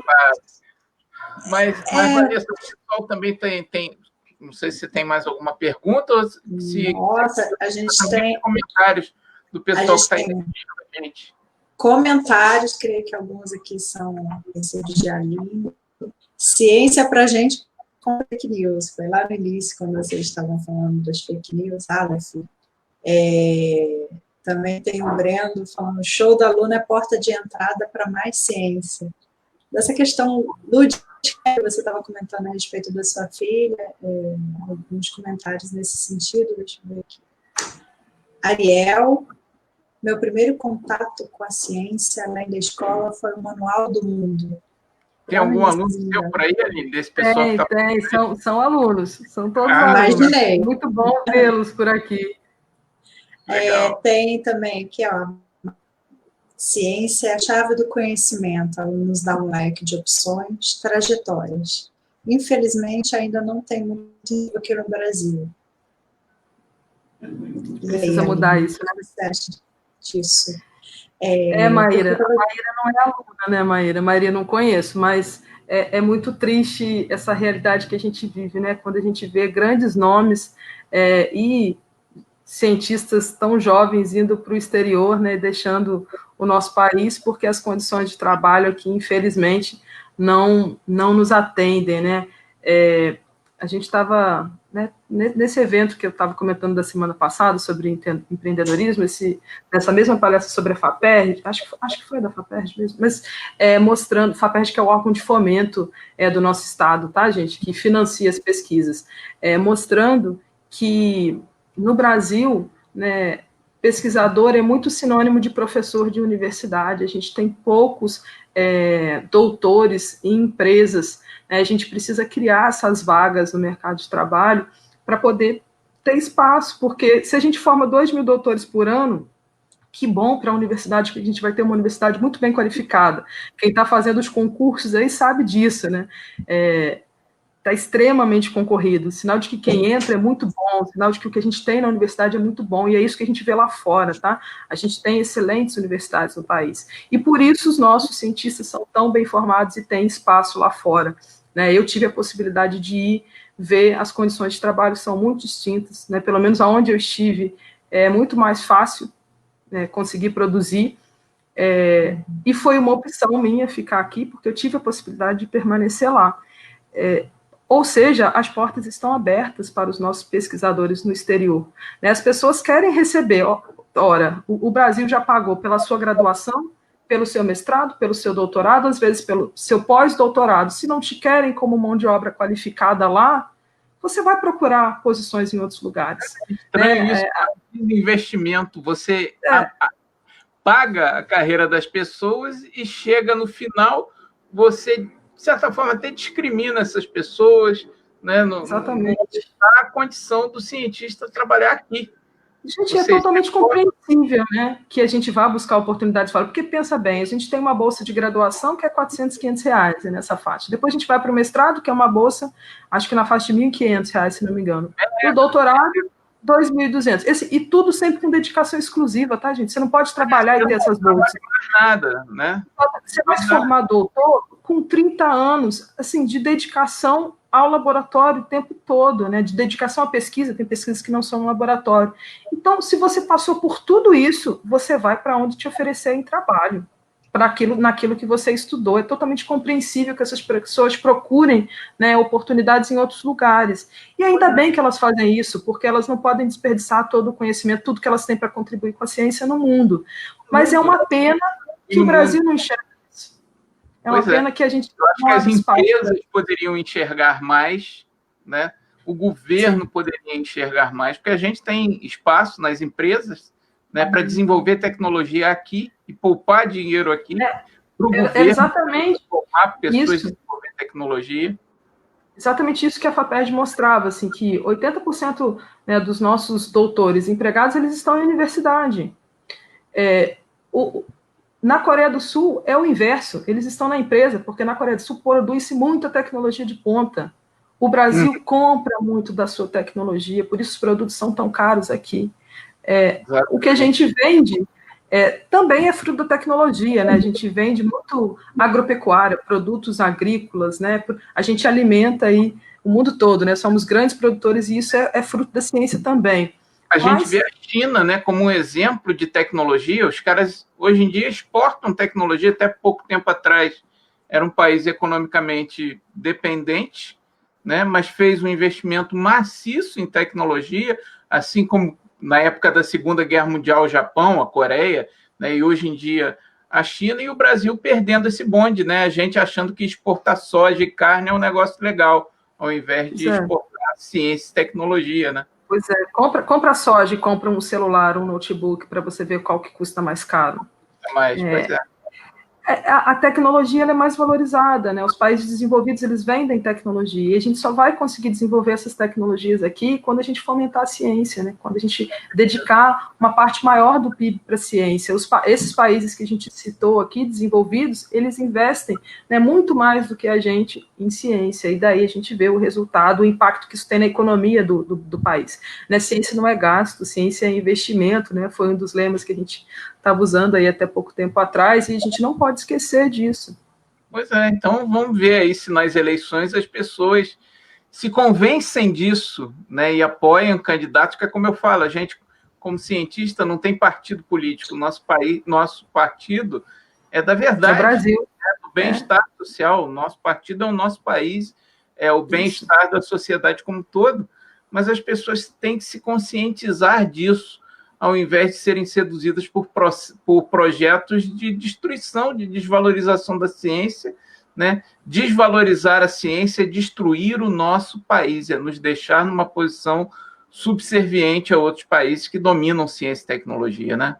Mas Vanessa, o pessoal também tem. Não sei se tem mais alguma pergunta ou se. Nossa, a gente tem comentários do pessoal que está assistindo a gente. Comentários, creio que alguns aqui são conhecidos de Aline. Ciência para a gente com fake news. Foi lá no início, quando vocês estavam falando das fake news, Aleph. Também tem o Brendo falando: show da aluna é porta de entrada para mais ciência. Dessa questão lúdica, você estava comentando a respeito da sua filha, alguns comentários nesse sentido, deixa eu ver aqui. Ariel: meu primeiro contato com a ciência, além da escola, foi o Manual do Mundo. Tem algum aluno seu por aí, Aline, desse pessoal que está... Tem, são alunos, são todos alunos. Imaginei. Muito bom vê-los por aqui. Tem também aqui, ó, ciência é a chave do conhecimento, ela nos dá um leque de opções, trajetórias. Infelizmente, ainda não tem muito aqui no Brasil. Precisa mudar isso, né? Disso. Maíra. A Maíra não é aluna, né, Maíra? Maíra não conheço, mas é muito triste essa realidade que a gente vive, né? Quando a gente vê grandes nomes e cientistas tão jovens indo para o exterior, né, deixando o nosso país, porque as condições de trabalho aqui, infelizmente, não nos atendem, né? A gente estava, né, nesse evento que eu estava comentando da semana passada sobre empreendedorismo, nessa mesma palestra sobre a FAPERJ, acho que foi da FAPERJ mesmo, mas mostrando, FAPERJ que é o órgão de fomento do nosso estado, tá, gente, que financia as pesquisas, mostrando que no Brasil, né, pesquisador é muito sinônimo de professor de universidade, a gente tem poucos doutores em empresas, a gente precisa criar essas vagas no mercado de trabalho para poder ter espaço, porque se a gente forma 2.000 doutores por ano, que bom para a universidade, que a gente vai ter uma universidade muito bem qualificada. Quem está fazendo os concursos aí sabe disso, né? Está extremamente concorrido, sinal de que quem entra é muito bom, sinal de que o que a gente tem na universidade é muito bom, e é isso que a gente vê lá fora, tá? A gente tem excelentes universidades no país, e por isso os nossos cientistas são tão bem formados e têm espaço lá fora, né? Eu tive a possibilidade de ir ver, as condições de trabalho são muito distintas, né? Pelo menos aonde eu estive, é muito mais fácil, né, conseguir produzir, e foi uma opção minha ficar aqui, porque eu tive a possibilidade de permanecer lá. Ou seja, as portas estão abertas para os nossos pesquisadores no exterior. Né? As pessoas querem receber. Ora, o Brasil já pagou pela sua graduação, pelo seu mestrado, pelo seu doutorado, às vezes pelo seu pós-doutorado. Se não te querem como mão de obra qualificada lá, você vai procurar posições em outros lugares. Estranho isso, investimento. Você paga a carreira das pessoas e chega no final, você, de certa forma, até discrimina essas pessoas, né? Exatamente. Não dá a condição do cientista trabalhar aqui. Gente, é totalmente compreensível, né, que a gente vá buscar oportunidades fora, porque pensa bem, a gente tem uma bolsa de graduação que é R$400, R$500 nessa faixa. Depois a gente vai para o mestrado, que é uma bolsa, acho que na faixa de R$1.500, se não me engano. O doutorado, R$2.200. E tudo sempre com dedicação exclusiva, tá, gente? Você não pode trabalhar e ter essas bolsas. Nada, né? Você vai se formar doutor com 30 anos, assim, de dedicação ao laboratório o tempo todo, né? De dedicação à pesquisa, tem pesquisas que não são no laboratório. Então, se você passou por tudo isso, você vai para onde te oferecerem trabalho, naquilo que você estudou. É totalmente compreensível que essas pessoas procurem, né, oportunidades em outros lugares. E ainda bem que elas fazem isso, porque elas não podem desperdiçar todo o conhecimento, tudo que elas têm para contribuir com a ciência no mundo. Mas é uma pena que o Brasil não enxerga isso. É uma pena que a gente... Eu acho que as empresas poderiam enxergar mais, né? O governo poderia enxergar mais, porque a gente tem espaço nas empresas, né, para desenvolver tecnologia aqui e poupar dinheiro aqui para o governo. Exatamente. Poupar pessoas a desenvolver tecnologia. Exatamente isso que a FAPERJ mostrava, assim, que 80%, né, dos nossos doutores empregados, eles estão em universidade. Na Coreia do Sul é o inverso, eles estão na empresa, porque na Coreia do Sul produz-se muita tecnologia de ponta. O Brasil compra muito da sua tecnologia, por isso os produtos são tão caros aqui. O que a gente vende também é fruto da tecnologia, né? A gente vende muito agropecuária, produtos agrícolas, né? A gente alimenta aí o mundo todo, né? Somos grandes produtores e isso é fruto da ciência também. A gente vê a China, né, como um exemplo de tecnologia. Os caras, hoje em dia, exportam tecnologia. Até pouco tempo atrás, era um país economicamente dependente, né, mas fez um investimento maciço em tecnologia, assim como na época da Segunda Guerra Mundial, o Japão, a Coreia, né, e hoje em dia a China, e o Brasil perdendo esse bonde, né, a gente achando que exportar soja e carne é um negócio legal, ao invés de exportar ciência e tecnologia, né? Pois é, compra soja e compra um celular, um notebook, para você ver qual que custa mais caro. Pois é. A tecnologia ela é mais valorizada, né? Os países desenvolvidos, eles vendem tecnologia, e a gente só vai conseguir desenvolver essas tecnologias aqui quando a gente fomentar a ciência, né? Quando a gente dedicar uma parte maior do PIB para a ciência. Esses países que a gente citou aqui, desenvolvidos, eles investem, né, muito mais do que a gente em ciência, e daí a gente vê o resultado, o impacto que isso tem na economia do país. Né? Ciência não é gasto, ciência é investimento, né? Foi um dos lemas que a gente estava usando aí até pouco tempo atrás, e a gente não pode esquecer disso. Pois é, então vamos ver aí se nas eleições as pessoas se convencem disso, né, e apoiam candidatos, que é como eu falo, a gente, como cientista, não tem partido político, nosso partido é da verdade, é o Brasil. Do bem-estar social, nosso partido é o nosso país, é o bem-estar da sociedade como um todo, mas as pessoas têm que se conscientizar disso, ao invés de serem seduzidas por projetos de destruição, de desvalorização da ciência, né? Desvalorizar a ciência é destruir o nosso país, é nos deixar numa posição subserviente a outros países que dominam ciência e tecnologia, né?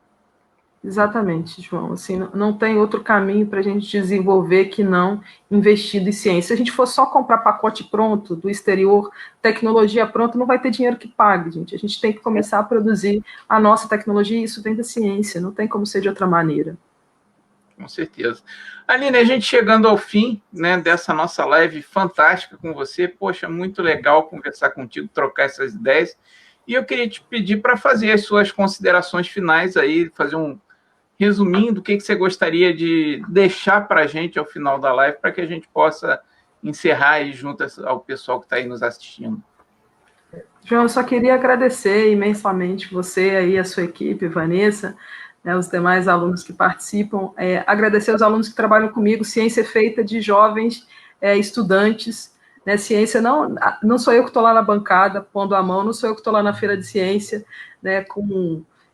Exatamente, João. Assim, não tem outro caminho para a gente desenvolver que não investindo em ciência. Se a gente for só comprar pacote pronto do exterior, tecnologia pronta, não vai ter dinheiro que pague, gente. A gente tem que começar a produzir a nossa tecnologia, e isso vem da ciência, não tem como ser de outra maneira. Com certeza. Aline, a gente chegando ao fim, né, dessa nossa live fantástica com você. Poxa, muito legal conversar contigo, trocar essas ideias. E eu queria te pedir para fazer as suas considerações finais aí, fazer um resumindo, o que você gostaria de deixar para a gente ao final da live, para que a gente possa encerrar aí junto ao pessoal que está aí nos assistindo. João, eu só queria agradecer imensamente você aí, a sua equipe, Vanessa, né, os demais alunos que participam, agradecer os alunos que trabalham comigo. Ciência é feita de jovens estudantes, né, ciência não sou eu que estou lá na bancada pondo a mão, não sou eu que estou lá na feira de ciência, né,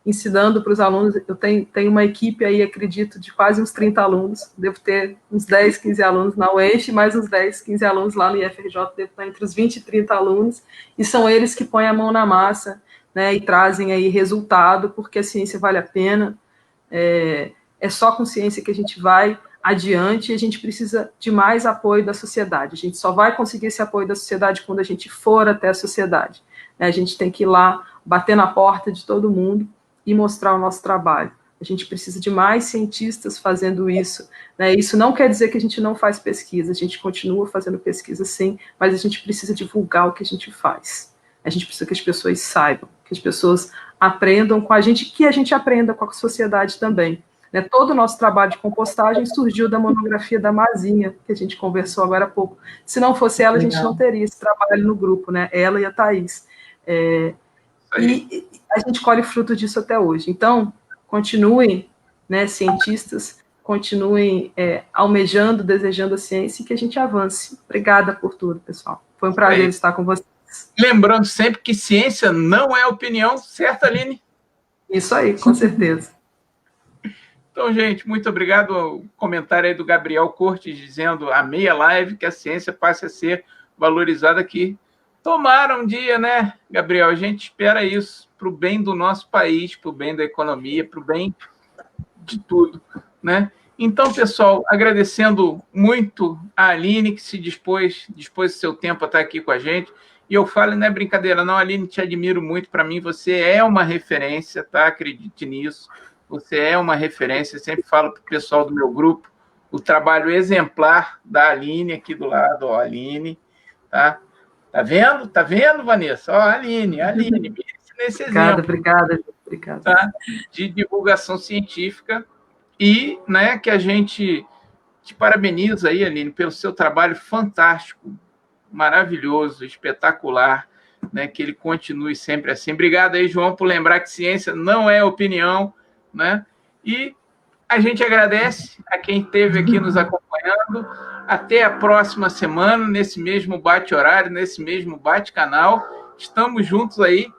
ensinando para os alunos. Eu tenho uma equipe aí, acredito, de quase uns 30 alunos, devo ter uns 10, 15 alunos na UENF, mais uns 10, 15 alunos lá no IFRJ, devo estar entre os 20 e 30 alunos, e são eles que põem a mão na massa, né, e trazem aí resultado, porque a ciência vale a pena, é só com ciência que a gente vai adiante, e a gente precisa de mais apoio da sociedade. A gente só vai conseguir esse apoio da sociedade quando a gente for até a sociedade. A gente tem que ir lá, bater na porta de todo mundo e mostrar o nosso trabalho. A gente precisa de mais cientistas fazendo isso. Isso não quer dizer que a gente não faz pesquisa, a gente continua fazendo pesquisa sim, mas a gente precisa divulgar o que a gente faz. A gente precisa que as pessoas saibam, que as pessoas aprendam com a gente, que a gente aprenda com a sociedade também. Todo o nosso trabalho de compostagem surgiu da monografia da Mazinha, que a gente conversou agora há pouco. Se não fosse ela, a gente não teria esse trabalho no grupo, ela e a Thaís. E a gente colhe fruto disso até hoje. Então, continuem, cientistas, continuem almejando, desejando a ciência e que a gente avance. Obrigada por tudo, pessoal. Foi um prazer estar com vocês. Lembrando sempre que ciência não é opinião, certo, Aline? Isso aí, com certeza. Então, gente, muito obrigado. O comentário aí do Gabriel Cortes dizendo a meia live que a ciência passe a ser valorizada aqui. Tomara um dia, né, Gabriel? A gente espera isso para o bem do nosso país, para o bem da economia, para o bem de tudo, né? Então, pessoal, agradecendo muito a Aline, que se dispôs do seu tempo a estar aqui com a gente. E eu falo, não é brincadeira, não, Aline, te admiro muito. Para mim, você é uma referência, tá? Acredite nisso. Você é uma referência. Eu sempre falo para o pessoal do meu grupo o trabalho exemplar da Aline aqui do lado, ó, Aline, tá? Tá vendo? Tá vendo, Vanessa? Ó, Aline, nesse exemplo. Obrigada. Tá? De divulgação científica e, né, que a gente te parabeniza aí, Aline, pelo seu trabalho fantástico, maravilhoso, espetacular, né, que ele continue sempre assim. Obrigado aí, João, por lembrar que ciência não é opinião, né? E a gente agradece a quem esteve aqui nos acompanhando. Até a próxima semana, nesse mesmo bate-horário, nesse mesmo bate-canal. Estamos juntos aí,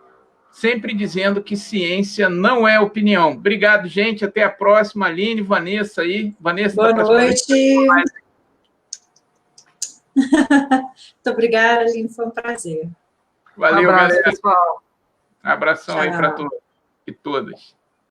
sempre dizendo que ciência não é opinião. Obrigado, gente. Até a próxima. Aline, Vanessa aí. Vanessa, boa noite. Muito obrigada, Aline. Foi um prazer. Valeu, abraço, galera. Pessoal. Abração. Tchau. Aí para todos e todas.